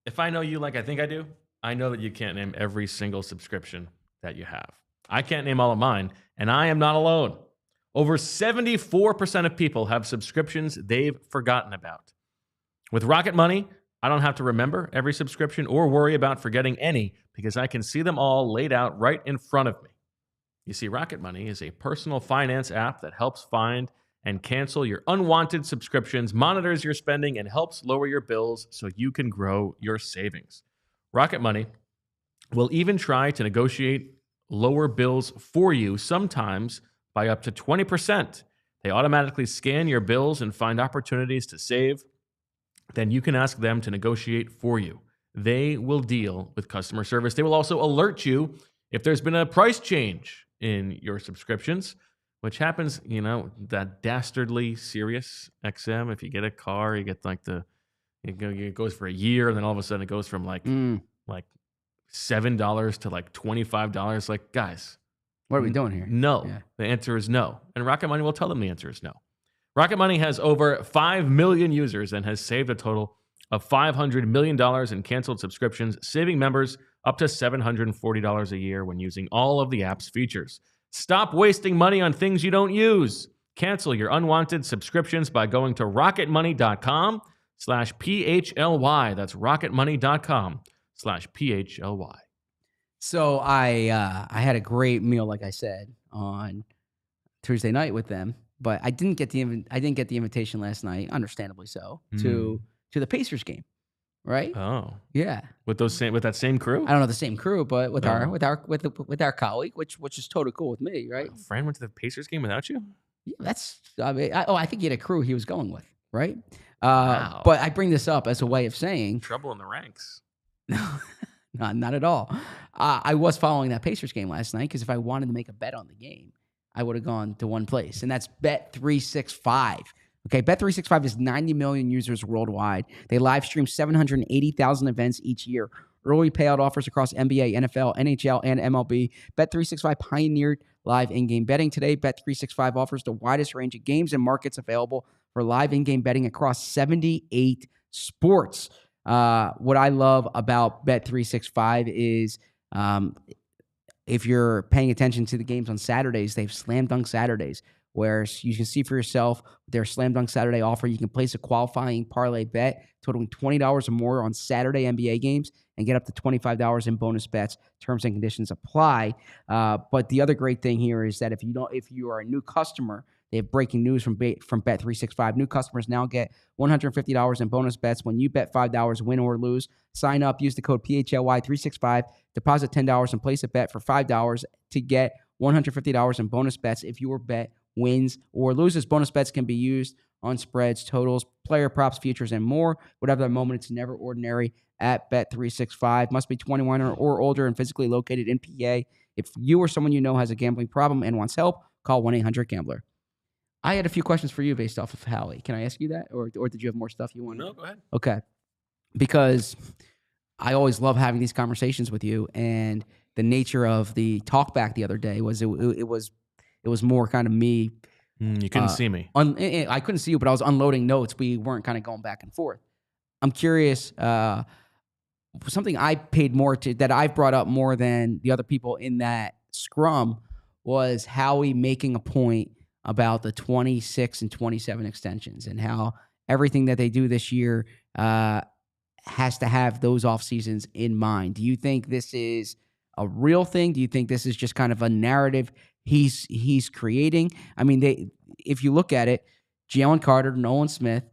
if I know you like I think I do, I know that you can't name every single subscription that you have. I can't name all of mine, and I am not alone. Over 74% of people have subscriptions they've forgotten about. With Rocket Money, I don't have to remember every subscription or worry about forgetting any, because I can see them all laid out right in front of me. You see, Rocket Money is a personal finance app that helps find and cancel your unwanted subscriptions, monitors your spending, and helps lower your bills so you can grow your savings. Rocket Money will even try to negotiate lower bills for you, sometimes by up to 20%. They automatically scan your bills and find opportunities to save. Then you can ask them to negotiate for you. They will deal with customer service. They will also alert you if there's been a price change in your subscriptions, which happens, that dastardly Sirius XM. If you get a car, you get like it goes for a year, and then all of a sudden it goes from like $7 to like $25. Like, guys, what are we doing here? No. Yeah. The answer is no. And Rocket Money will tell them the answer is no. Rocket Money has over 5 million users and has saved a total of $500 million in canceled subscriptions, saving members up to $740 a year when using all of the app's features. Stop wasting money on things you don't use. Cancel your unwanted subscriptions by going to rocketmoney.com/PHLY. That's rocketmoney.com/PHLY. So I had a great meal, like I said, on Tuesday night with them, but I didn't get the invitation last night, understandably so, to the Pacers game, right? Oh, yeah. With that same crew? I don't know the same crew, but with our colleague, which is totally cool with me, right? Fran went to the Pacers game without you? Yeah, I think he had a crew he was going with, right? Wow. But I bring this up as a way of saying trouble in the ranks. No, not at all. I was following that Pacers game last night because if I wanted to make a bet on the game, I would have gone to one place, and that's Bet365. Okay, Bet365 is 90 million users worldwide. They live stream 780,000 events each year. Early payout offers across NBA, NFL, NHL, and MLB. Bet365 pioneered live in-game betting. Today, Bet365 offers the widest range of games and markets available for live in-game betting across 78 sports. What I love about Bet365 is if you're paying attention to the games on Saturdays, they have Slam Dunk Saturdays, where you can see for yourself their Slam Dunk Saturday offer. You can place a qualifying parlay bet totaling $20 or more on Saturday NBA games and get up to $25 in bonus bets. Terms and conditions apply. But the other great thing here is that if you are a new customer, they have breaking news from Bet365. New customers now get $150 in bonus bets when you bet $5, win or lose. Sign up, use the code PHLY365, deposit $10 and place a bet for $5 to get $150 in bonus bets if your bet wins or loses. Bonus bets can be used on spreads, totals, player props, futures, and more. Whatever the moment, it's never ordinary at Bet365. Must be 21 or older and physically located in PA. If you or someone you know has a gambling problem and wants help, call 1-800-GAMBLER. I had a few questions for you based off of Howie. Can I ask you that? Or did you have more stuff you wanted? No, go ahead. Okay. Because I always love having these conversations with you, and the nature of the talk back the other day was it was more kind of me. You couldn't see me. I couldn't see you, but I was unloading notes. We weren't kind of going back and forth. I'm curious, something I paid more to, that I've brought up more than the other people in that scrum, was Howie making a point about the 26 and 27 extensions and how everything that they do this year has to have those off seasons in mind. Do you think this is a real thing? Do you think this is just kind of a narrative he's creating? I mean, if you look at it, Jalen Carter, Nolan Smith,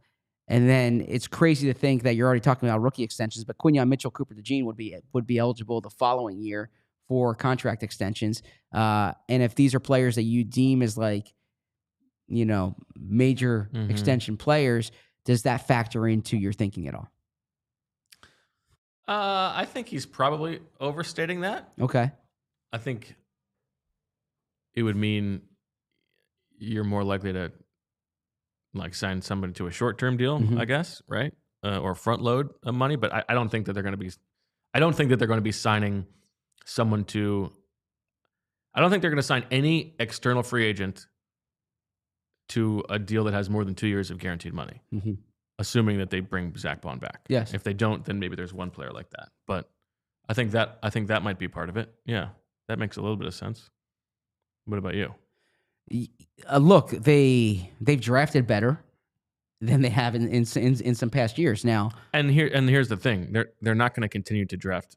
and then it's crazy to think that you're already talking about rookie extensions, but Quinyon Mitchell, Cooper DeJean would be eligible the following year for contract extensions. And if these are players that you deem as like, major extension players, does that factor into your thinking at all? I think he's probably overstating that. Okay. I think it would mean you're more likely to sign somebody to a short-term deal, I guess, right? Or front load money. But I don't think that they're going to be. I don't think that they're going to be signing someone to. I don't think they're going to sign any external free agent to a deal that has more than 2 years of guaranteed money, assuming that they bring Zack Baun back. Yes. If they don't, then maybe there's one player like that. But I think that might be part of it. Yeah, that makes a little bit of sense. What about you? Look, they've drafted better than they have in some past years now. And here's the thing: they're not going to continue to draft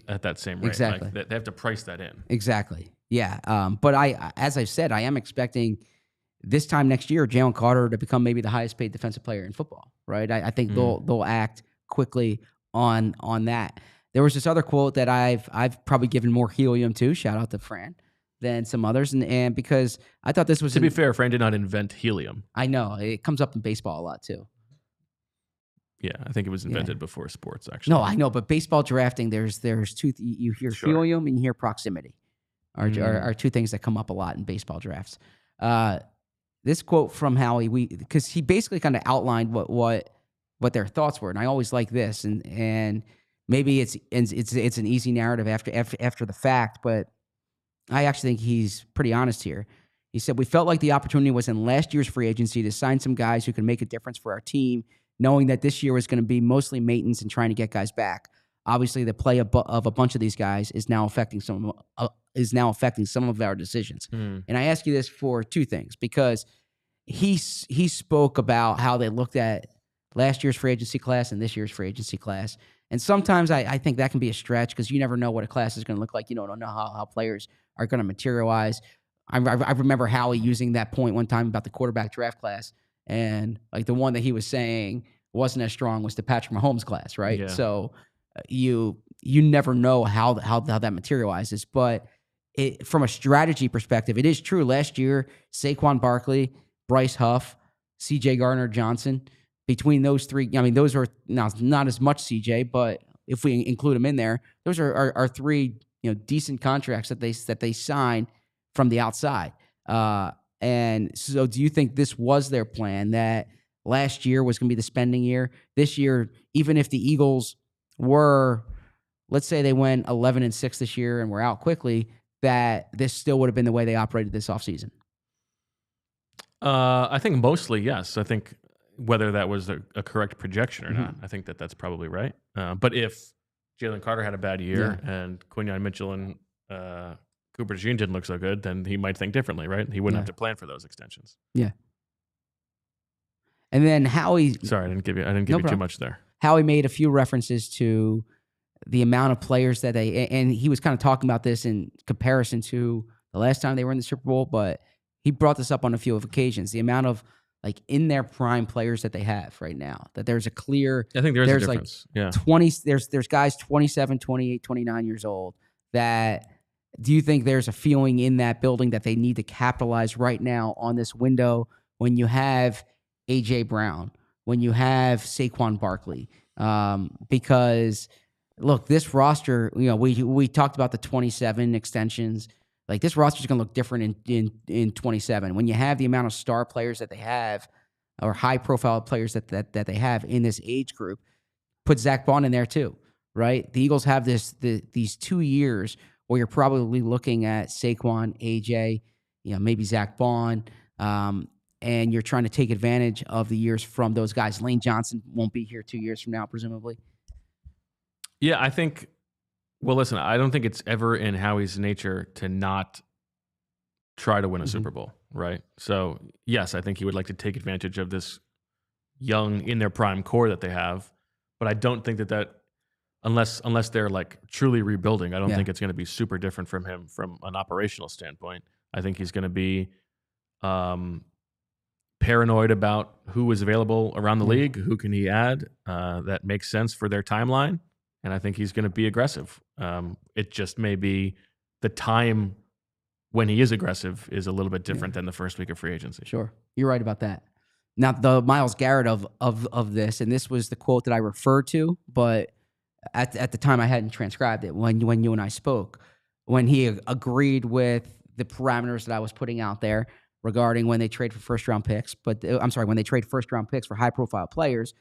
at that same rate. Exactly. Like, they have to price that in. Exactly. Yeah. But as I've said, I am expecting this time next year Jalen Carter to become maybe the highest paid defensive player in football. Right. I think they'll act quickly on that. There was this other quote that I've probably given more helium to. Shout out to Fran. Than some others, and because I thought this was to be fair, Fran did not invent helium. I know it comes up in baseball a lot too. Yeah, I think it was invented before sports. Actually, no, I know, but baseball drafting, there's two. You hear helium and you hear proximity, are two things that come up a lot in baseball drafts. This quote from Howie, because he basically kind of outlined what their thoughts were, and I always like this, and maybe it's an easy narrative after the fact, but I actually think he's pretty honest here. He said, "We felt like the opportunity was in last year's free agency to sign some guys who can make a difference for our team, knowing that this year was going to be mostly maintenance and trying to get guys back. Obviously, the play of a bunch of these guys is now affecting some of our decisions." And I ask you this for two things, because he spoke about how they looked at last year's free agency class and this year's free agency class. And sometimes I think that can be a stretch, because you never know what a class is going to look like. You don't know how players are going to materialize. I remember Howie using that point one time about the quarterback draft class, and like the one that he was saying wasn't as strong was the Patrick Mahomes class, right? Yeah. So you never know how that materializes. But from a strategy perspective, it is true. Last year, Saquon Barkley, Bryce Huff, C.J. Gardner-Johnson, between those three, I mean, those are now not as much CJ, but if we include them in there, those are three decent contracts that they sign from the outside. And so, do you think this was their plan, that last year was going to be the spending year? This year, even if the Eagles were, let's say they went 11-6 this year and were out quickly, that this still would have been the way they operated this offseason? I think mostly yes. I think whether that was a correct projection or not, I think that's probably right. But if Jalen Carter had a bad year and Quinyon Mitchell and Cooper DeJean didn't look so good, then he might think differently, right? He wouldn't have to plan for those extensions. Yeah. And then Howie... Sorry, I didn't give you too much there. Howie made a few references to the amount of players that and he was kind of talking about this in comparison to the last time they were in the Super Bowl, but he brought this up on a few occasions. The amount of in their prime players that they have right now, that there's a clear... I think there's a difference. 20, there's guys 27, 28, 29 years old that... Do you think there's a feeling in that building that they need to capitalize right now on this window when you have A.J. Brown, when you have Saquon Barkley? Because, look, this roster, we talked about the 27 extensions. This roster is going to look different in 27. When you have the amount of star players that they have, or high-profile players that they have in this age group, put Zack Baun in there too, right? The Eagles have these 2 years where you're probably looking at Saquon, AJ, maybe Zack Baun, and you're trying to take advantage of the years from those guys. Lane Johnson won't be here 2 years from now, presumably. Yeah, I think... Well, listen, I don't think it's ever in Howie's nature to not try to win a Super Bowl, right? So, yes, I think he would like to take advantage of this young, in their prime core that they have, but I don't think that unless they're truly rebuilding, I don't think it's going to be super different from him from an operational standpoint. I think he's going to be paranoid about who is available around the league, who can he add that makes sense for their timeline, and I think he's going to be aggressive. It just may be the time when he is aggressive is a little bit different than the first week of free agency. Sure. You're right about that. Now, the Myles Garrett of this, and this was the quote that I referred to, but at the time I hadn't transcribed it when you and I spoke, when he agreed with the parameters that I was putting out there regarding when they trade for first-round picks. When they trade first-round picks for high-profile players.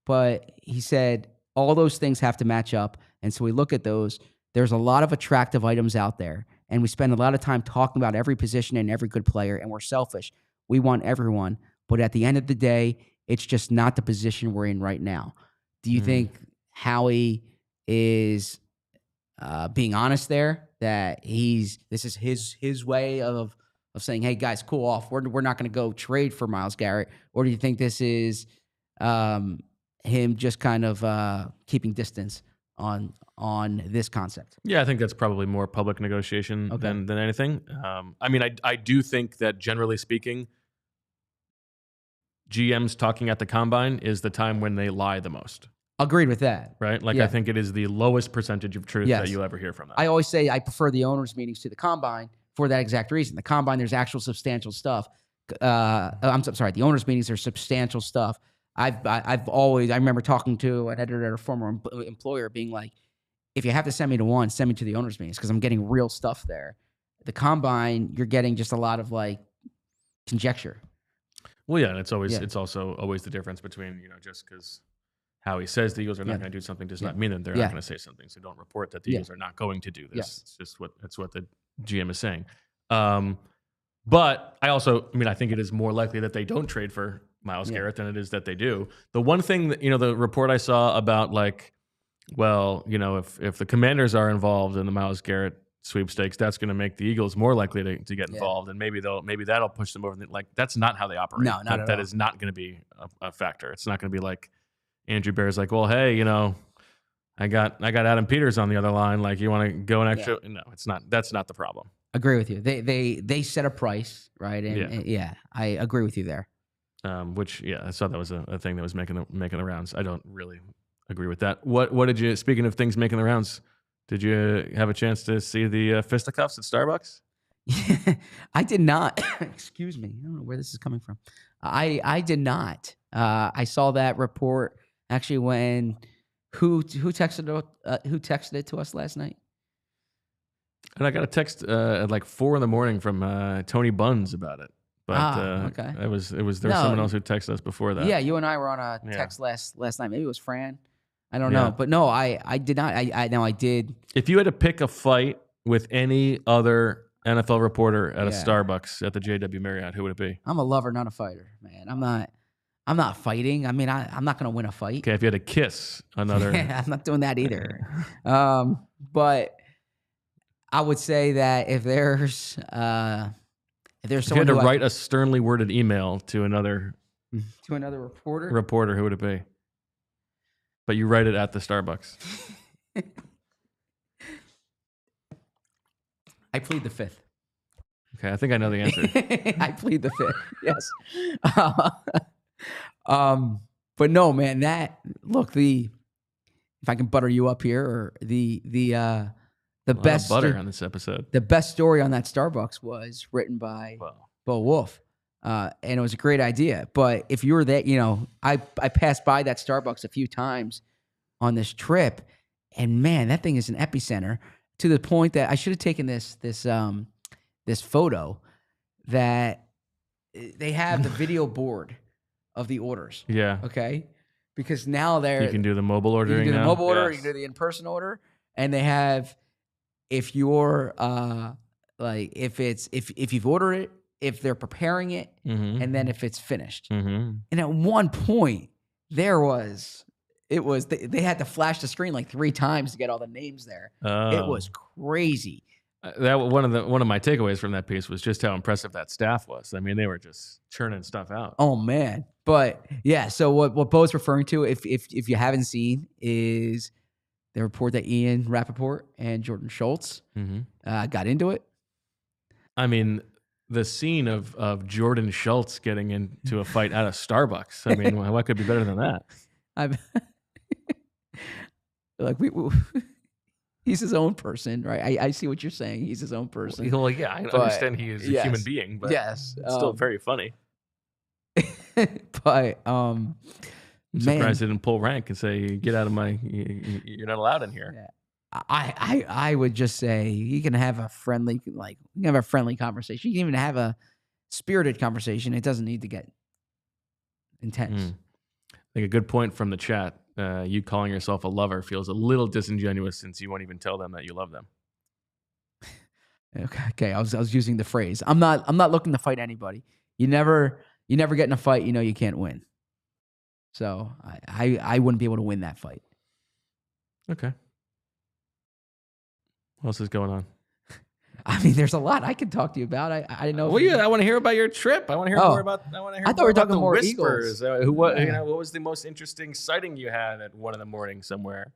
But he said all those things have to match up, and so we look at those. There's a lot of attractive items out there, and we spend a lot of time talking about every position and every good player, and we're selfish. We want everyone. But at the end of the day, it's just not the position we're in right now. Do you think Howie is being honest there? That this is his way of saying, hey guys, cool off. We're not going to go trade for Myles Garrett, or do you think this is him just kind of keeping distance on this concept? Yeah, I think that's probably more public negotiation than anything. I mean, I do think that generally speaking, GMs talking at the combine is the time when they lie the most. Agreed with that. Right? Like, I think it is the lowest percentage of truth that you'll ever hear from them. I always say I prefer the owners' meetings to the combine for that exact reason. The combine, there's actual substantial stuff. I'm sorry, the owners' meetings are substantial stuff. I remember talking to an editor at a former employer being like, if you have to send me to one, send me to the owners' meetings because I'm getting real stuff there. The combine, you're getting just a lot of like conjecture. Well, yeah, and it's also always the difference between, just because Howie says the Eagles are not going to do something does not mean that they're not going to say something. So don't report that the Eagles are not going to do this. It's just what the GM is saying. But I think it is more likely that they don't trade for Myles Garrett than it is that they do. The one thing that, the report I saw about like, well, if the Commanders are involved in the Myles Garrett sweepstakes, that's going to make the Eagles more likely to get involved, and maybe that'll push them over. Like, that's not how they operate. No, not at all. That is not going to be a factor. It's not going to be like Andrew Bear's like, well, hey, I got Adam Peters on the other line. Like, you want to go an extra? No, it's not. That's not the problem. Agree with you. They set a price, right? And I agree with you there. Which I saw that was a thing that was making the rounds. I don't really agree with that. What did you? Speaking of things making the rounds, did you have a chance to see the fisticuffs at Starbucks? I did not. Excuse me. I don't know where this is coming from. I did not. I saw that report actually when who texted it to us last night. And I got a text at like 4 a.m. from Tony Buns about it. But okay. There was someone else who texted us before that. Yeah, you and I were on a text last night. Maybe it was Fran. I don't know. But no, I did not. I did. If you had to pick a fight with any other NFL reporter at a Starbucks at the JW Marriott, who would it be? I'm a lover, not a fighter, man. I'm not fighting. I mean, I'm not going to win a fight. Okay, if you had to kiss another. I'm not doing that either. But I would say that if there's someone if you had to write a sternly worded email to another reporter, who would it be? But you write it at the Starbucks. I plead the fifth. Okay, I think I know the answer. I plead the fifth. Yes. But no, man. If I can butter you up here, or the best butter on this episode. The best story on that Starbucks was written by Wulf. And it was a great idea. But if you were there, I passed by that Starbucks a few times on this trip, and man, that thing is an epicenter to the point that I should have taken this photo that they have the video board of the orders. Yeah. Okay. Because now you can do the mobile ordering. You can do the mobile order. You can do the in-person order, and they have if you're if you've ordered it, if they're preparing it, and then if it's finished. And at one point, they had to flash the screen like 3 times to get all the names there. It was crazy. That one of my takeaways from that piece was just how impressive that staff was. I mean, they were just churning stuff out. Oh man! But yeah, so what Bo's referring to, if you haven't seen, is the report that Ian Rappaport and Jordan Schultz got into it. I mean, the scene of Jordan Schultz getting into a fight at a Starbucks. I mean, what could be better than that? He's his own person, right? I see what you're saying. He's his own person. Well, yeah, I understand he is a human being, but it's still very funny. But I'm surprised they didn't pull rank and say, "Get out of you're not allowed in here." Yeah. I would just say you can have a friendly conversation. You can even have a spirited conversation. It doesn't need to get intense. I think a good point from the chat. You calling yourself a lover feels a little disingenuous since you won't even tell them that you love them. Okay. I was using the phrase. I'm not looking to fight anybody. You never get in a fight, you know you can't win. So I wouldn't be able to win that fight. Okay. What else is going on? I mean, there's a lot I could talk to you about. I didn't know. Well, I want to hear about your trip. I want to hear more about. I want to hear. I thought we were talking more whispers. Eagles. What was the most interesting sighting you had at 1 a.m. somewhere?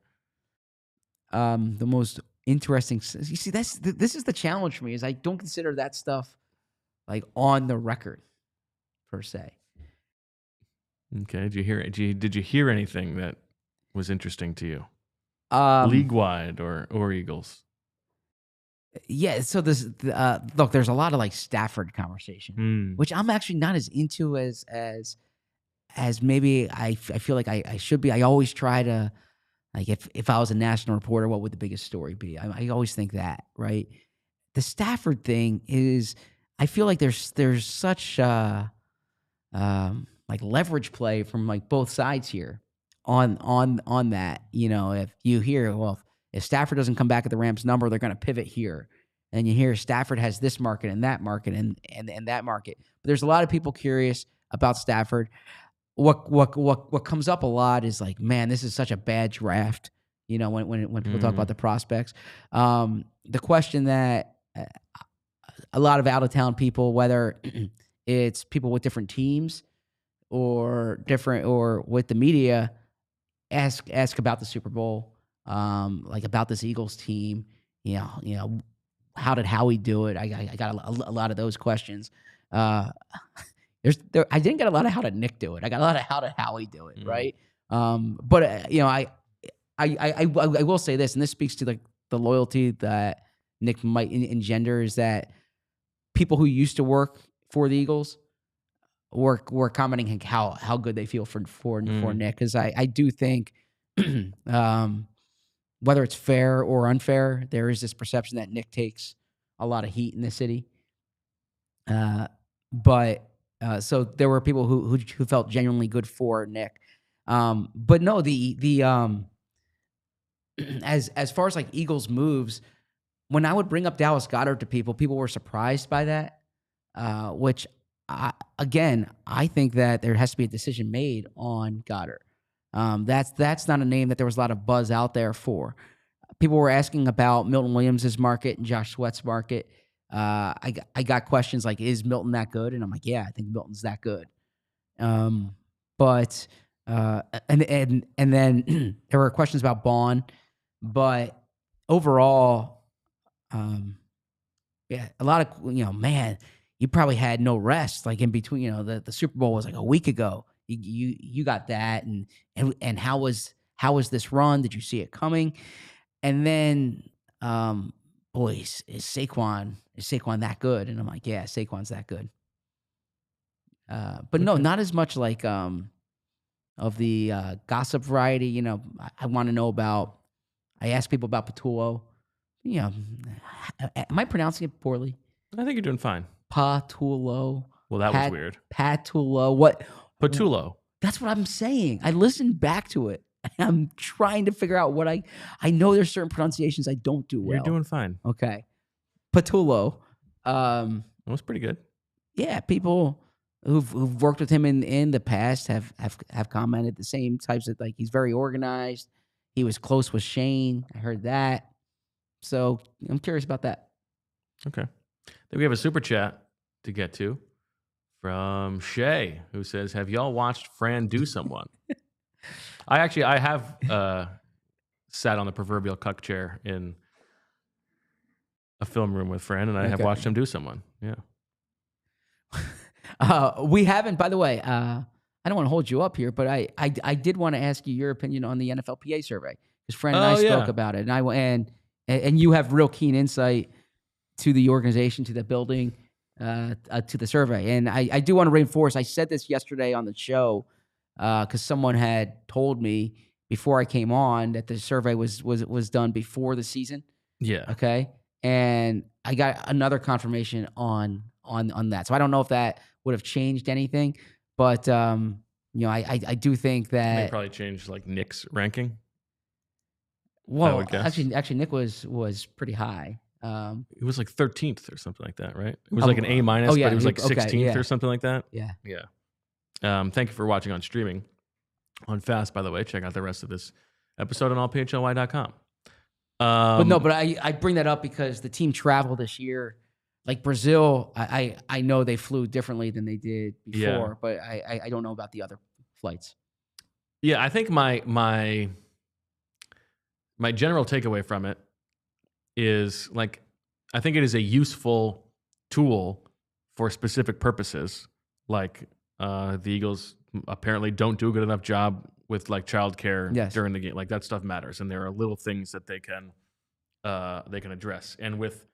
The most interesting. You see, this is the challenge for me. Is I don't consider that stuff like on the record per se. Okay. Did you hear? Did you hear anything that was interesting to you, league wide or Eagles? Yeah, so this look, there's a lot of like Stafford conversation, which I'm actually not as into as maybe I feel like I should be. I always try to, like, if I was a national reporter, what would the biggest story be? I always think that, right? The Stafford thing is, I feel like there's such like leverage play from like both sides here on that. You know, if you hear, well, if Stafford doesn't come back at the Rams number, they're going to pivot here. And you hear Stafford has this market and that market and that market. But there's a lot of people curious about Stafford. What comes up a lot is like, man, this is such a bad draft. You know, when people talk about the prospects, the question that a lot of out of town people, whether it's people with different teams or with the media, ask about the Super Bowl. Like about this Eagles team, you know, how did Howie do it? I got a lot of those questions. I didn't get a lot of how did Nick do it. I got a lot of how did Howie do it, right? But you know, I will say this, and this speaks to like the loyalty that Nick might engender, is that people who used to work for the Eagles were commenting how good they feel for Nick, because I do think. Whether it's fair or unfair, there is this perception that Nick takes a lot of heat in the city. But so there were people who felt genuinely good for Nick. But no, as far as like Eagles moves, when I would bring up Dallas Goedert to people were surprised by that. Which I think that there has to be a decision made on Goedert. That's not a name that there was a lot of buzz out there for. People were asking about Milton Williams' market and Josh Sweat's market. I got questions like, is Milton that good? And I'm like, yeah, I think Milton's that good. But then there were questions about Baun, but overall, yeah, a lot of, man, you probably had no rest, like in between, the Super Bowl was like a week ago. You got that, and how was this run? Did you see it coming? And then, boys, is Saquon that good? And I'm like, yeah, Saquon's that good. But no, not as much like of the gossip variety. I want to know about. I ask people about Patullo. Am I pronouncing it poorly? I think you're doing fine. Patullo. Well, that was weird. Patullo. What? Patullo. That's what I'm saying. I listened back to it. I'm trying to figure out what I know there's certain pronunciations I don't do well. You're doing fine. Okay. Patullo. That was pretty good. Yeah, people who've worked with him in the past have commented the same types of, like, he's very organized. He was close with Shane. I heard that. So I'm curious about that. Okay. Then we have a super chat to get to from Shay, who says, have y'all watched Fran do someone? I have sat on the proverbial cuck chair in a film room with Fran, and I have watched him do someone. Yeah. We haven't, by the way, I don't want to hold you up here, but I did want to ask you your opinion on the NFLPA survey, because Fran and I spoke about it, and you have real keen insight to the organization, to the building, to the survey. And I do want to reinforce, I said this yesterday on the show, because someone had told me before I came on that the survey was done before the season. Yeah. Okay. And I got another confirmation on that. So I don't know if that would have changed anything, but I do think that they probably changed like Nick's ranking. Well, actually, Nick was pretty high. It was like 13th or something like that, right? It was like an A-, but it was like 16th or something like that. Yeah. Thank you for watching on streaming on Fast, by the way. Check out the rest of this episode on allphly.com. But I bring that up because the team traveled this year. Like Brazil, I know they flew differently than they did before, but I don't know about the other flights. Yeah, I think my general takeaway from it is like, I think it is a useful tool for specific purposes. Like the Eagles apparently don't do a good enough job with like childcare during the game. Like that stuff matters, and there are little things that they can address. And with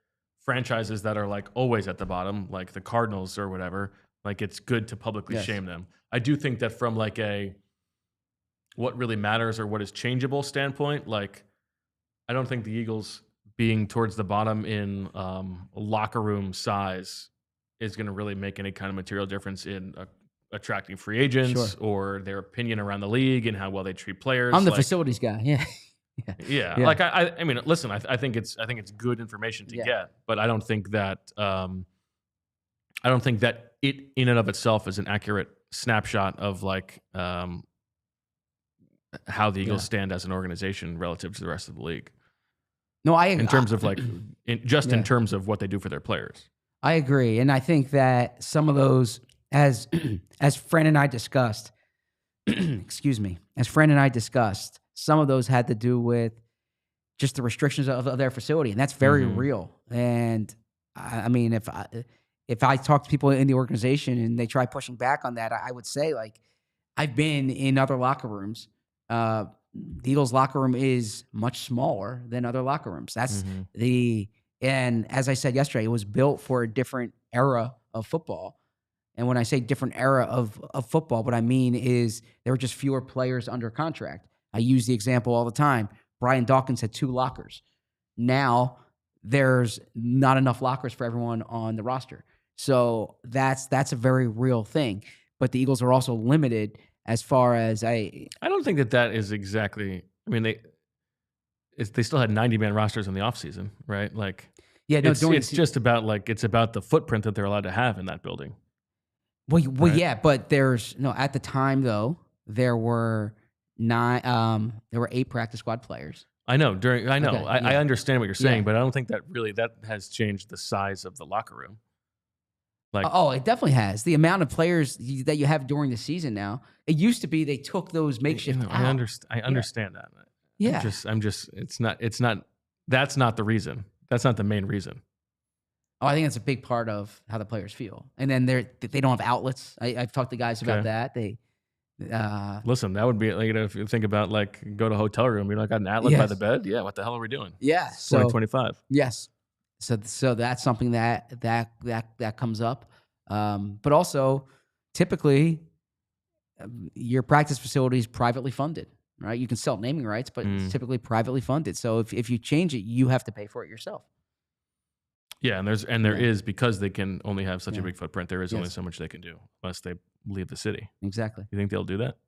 franchises that are like always at the bottom, like the Cardinals or whatever, like it's good to publicly shame them. I do think that from like a what really matters or what is changeable standpoint, like I don't think the Eagles being towards the bottom in locker room size is going to really make any kind of material difference in attracting free agents or their opinion around the league and how well they treat players. I'm the facilities guy. Yeah. Like I mean, listen, I think it's good information to get, but I don't think that it in and of itself is an accurate snapshot of like how the Eagles stand as an organization relative to the rest of the league. No, in terms of like, in terms of what they do for their players. I agree, and I think that some of those, as Fran and I discussed, some of those had to do with just the restrictions of their facility, and that's very real. And I mean, if I talk to people in the organization and they try pushing back on that, I would say like I've been in other locker rooms. The Eagles locker room is much smaller than other locker rooms. That's and as I said yesterday, it was built for a different era of football. And when I say different era of football, what I mean is there were just fewer players under contract. I use the example all the time. Brian Dawkins had 2 lockers. Now there's not enough lockers for everyone on the roster. So that's a very real thing. But the Eagles are also limited as far as I don't think that is exactly. I mean, they still had 90-man rosters in the offseason, right? Like, it's just about like it's about the footprint that they're allowed to have in that building. Well, right? Yeah, but at the time though there were 8 practice squad players. I know. I understand what you're saying, but I don't think that has changed the size of the locker room. Like, it definitely has. The amount of players that you have during the season now. It used to be they took those makeshift. I understand that. Yeah. I'm just. It's not. That's not the reason. That's not the main reason. Oh, I think it's a big part of how the players feel. And then they don't have outlets. I've talked to guys about that. They listen. That would be like if you think about like go to a hotel room. You got an outlet by the bed. Yeah. What the hell are we doing? Yeah. 2025. Yes. So that's something that comes up, but also typically your practice facility is privately funded, right? You can sell naming rights, but it's typically privately funded. So if you change it, you have to pay for it yourself. Yeah, and there is, because they can only have such a big footprint. There is only so much they can do unless they leave the city. Exactly. You think they'll do that?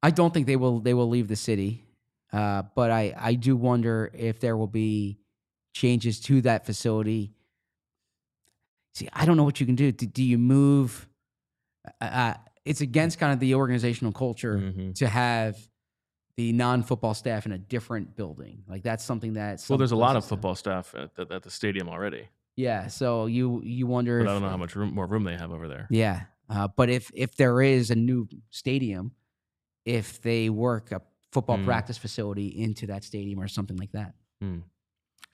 I don't think they will. They will leave the city, but I do wonder if there will be changes to that facility. See, I don't know what you can do. Do you move? It's against kind of the organizational culture to have the non-football staff in a different building. Like that's something that. Well, there's a lot of football staff at the stadium already. Yeah, so you wonder. But I don't know how much more room they have over there. Yeah, but if there is a new stadium, if they work a football practice facility into that stadium or something like that.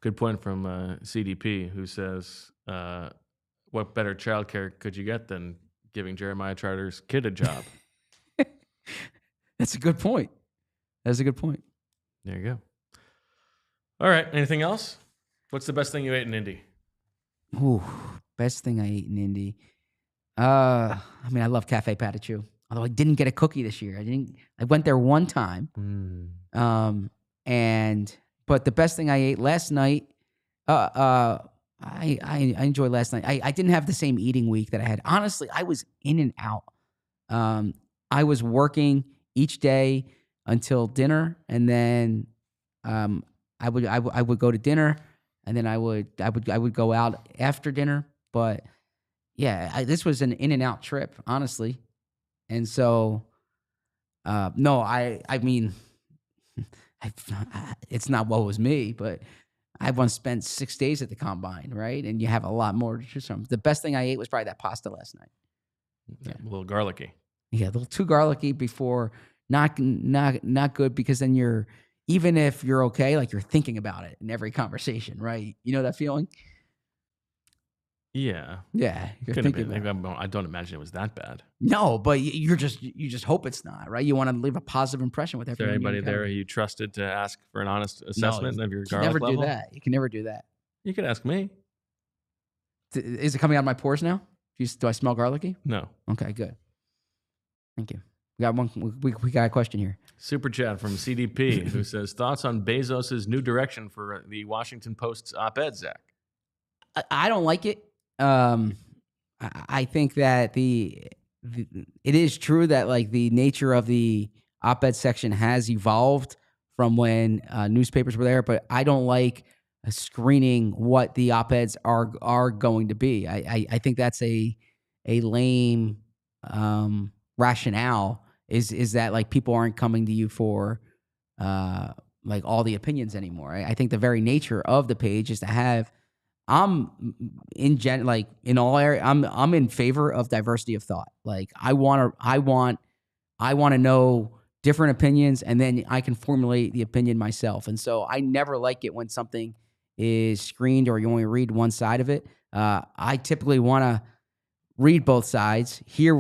Good point from CDP, who says, what better childcare could you get than giving Jeremiah Charter's kid a job? That's a good point. That's a good point. There you go. All right. Anything else? What's the best thing you ate in Indy? Ooh, best thing I ate in Indy. I mean, I love Cafe Patachou. Although I didn't get a cookie this year. I went there one time. But the best thing I ate last night, I enjoyed last night. I didn't have the same eating week that I had. Honestly, I was in and out. I was working each day until dinner, and then I would go to dinner, and then I would go out after dinner. But yeah, this was an in and out trip, honestly. And so, no, I mean, it's not what was me, but I once spent 6 days at the combine, right? And you have a lot more to choose from. The best thing I ate was probably that pasta last night. Yeah. A little garlicky. Yeah, a little too garlicky before, not good, because then even if you're okay, like you're thinking about it in every conversation, right? You know that feeling? Yeah. Yeah, you're thinking about it. I don't imagine it was that bad. No, but you just hope it's not, right? You want to leave a positive impression with everyone. Is there anybody there you trusted to ask for an honest assessment of your garlic level? level? Do that. You can never do that. You could ask me. Is it coming out of my pores now? Do I smell garlicky? No. Okay, good. Thank you. We got one. We got a question here. Super chat from CDP who says, thoughts on Bezos's new direction for the Washington Post's op-ed, Zach? I don't like it. I think that it is true that like the nature of the op-ed section has evolved from when newspapers were there, but I don't like screening what the op-eds are going to be. I think that's a lame rationale. Is that like people aren't coming to you for like all the opinions anymore? I think the very nature of the page is to have. I'm in all areas. I'm in favor of diversity of thought. Like I want to know different opinions, and then I can formulate the opinion myself. And so I never like it when something is screened or you only read one side of it. I typically want to read both sides, hear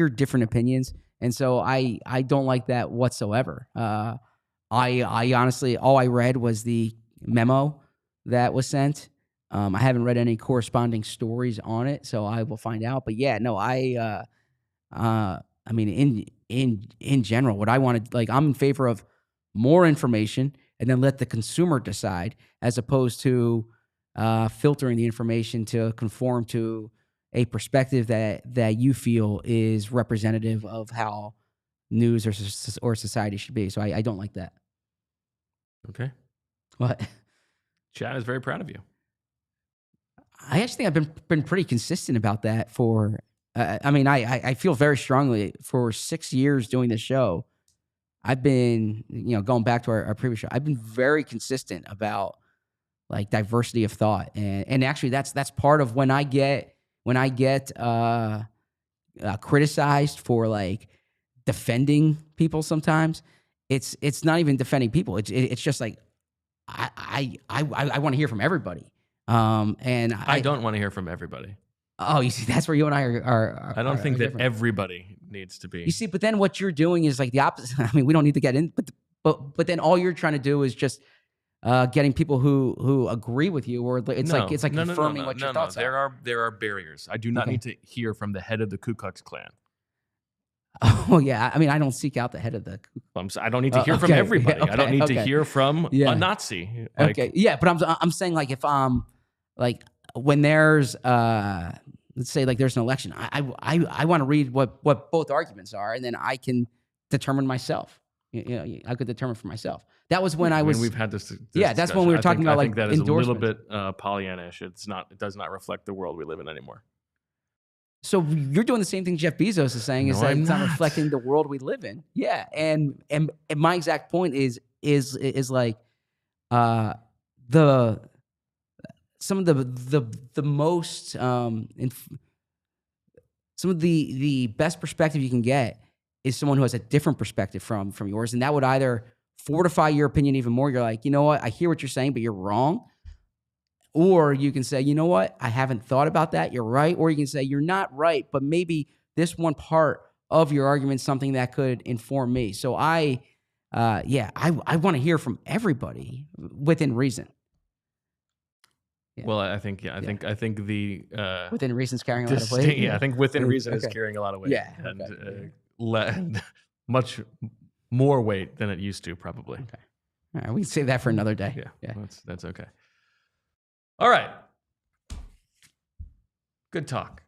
different opinions, and so I don't like that whatsoever. I honestly, all I read was the memo that was sent. I haven't read any corresponding stories on it, so I will find out. But yeah, no, I mean, in general, what I wanted, like, I'm in favor of more information and then let the consumer decide, as opposed to filtering the information to conform to a perspective that you feel is representative of how news or society should be. So I don't like that. Okay. What? Chad is very proud of you. I actually think I've been pretty consistent about that for, I feel very strongly for 6 years doing this show. I've been, going back to our previous show, I've been very consistent about like diversity of thought. And actually that's part of when I get criticized for like defending people sometimes. It's not even defending people. It's just like, I want to hear from everybody. And I don't want to hear from everybody. Oh, you see, that's where you and I are I don't think that different. Everybody needs to be. You see, but then what you're doing is like the opposite. I mean, we don't need to get in, but then all you're trying to do is just getting people who agree with you, or it's like confirming what your thoughts are. There are barriers. I do not need to hear from the head of the Ku Klux Klan. Oh yeah, I mean, I don't seek out the head of the. I don't need to hear from everybody. I don't need to hear from a Nazi. Okay, yeah, but I'm saying like if like when there's let's say like there's an election, I want to read what both arguments are, and then I can determine myself. I could determine for myself. That was when we've had this yeah, that's when we were talking about like that is a little bit Pollyannish. It does not reflect the world we live in anymore. So you're doing the same thing Jeff Bezos is saying, is that it's not reflecting the world we live in. Yeah, and my exact point is like some of the most some of the best perspective you can get is someone who has a different perspective from yours, and that would either fortify your opinion even more. You're like, you know what, I hear what you're saying, but you're wrong. Or you can say, you know what, I haven't thought about that. You're right. Or you can say, you're not right, but maybe this one part of your argument is something that could inform me. So I want to hear from everybody within reason. Yeah. Well, I think the within reason's carrying a lot of weight. Yeah, I think within reason is carrying a lot of weight. Yeah, and much more weight than it used to, probably. Okay, all right, we can save that for another day. Yeah. That's okay. All right. Good talk.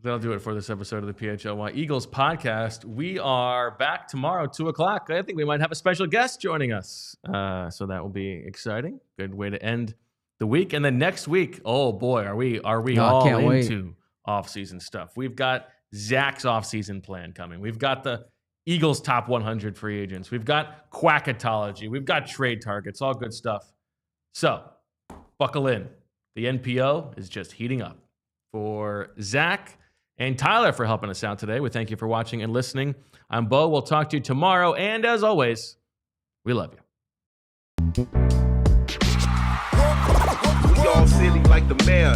That'll do it for this episode of the PHLY Eagles podcast. We are back tomorrow, 2:00. I think we might have a special guest joining us. So that will be exciting. Good way to end the week. And then next week, oh boy, are we all into offseason stuff. We've got Zach's offseason plan coming. We've got the Eagles top 100 free agents. We've got quackatology. We've got trade targets, all good stuff. So buckle in. The NPO is just heating up. For Zach and Tyler for helping us out today, we thank you for watching and listening. I'm Bo. We'll talk to you tomorrow. And as always, we love you. We all silly like the mayor.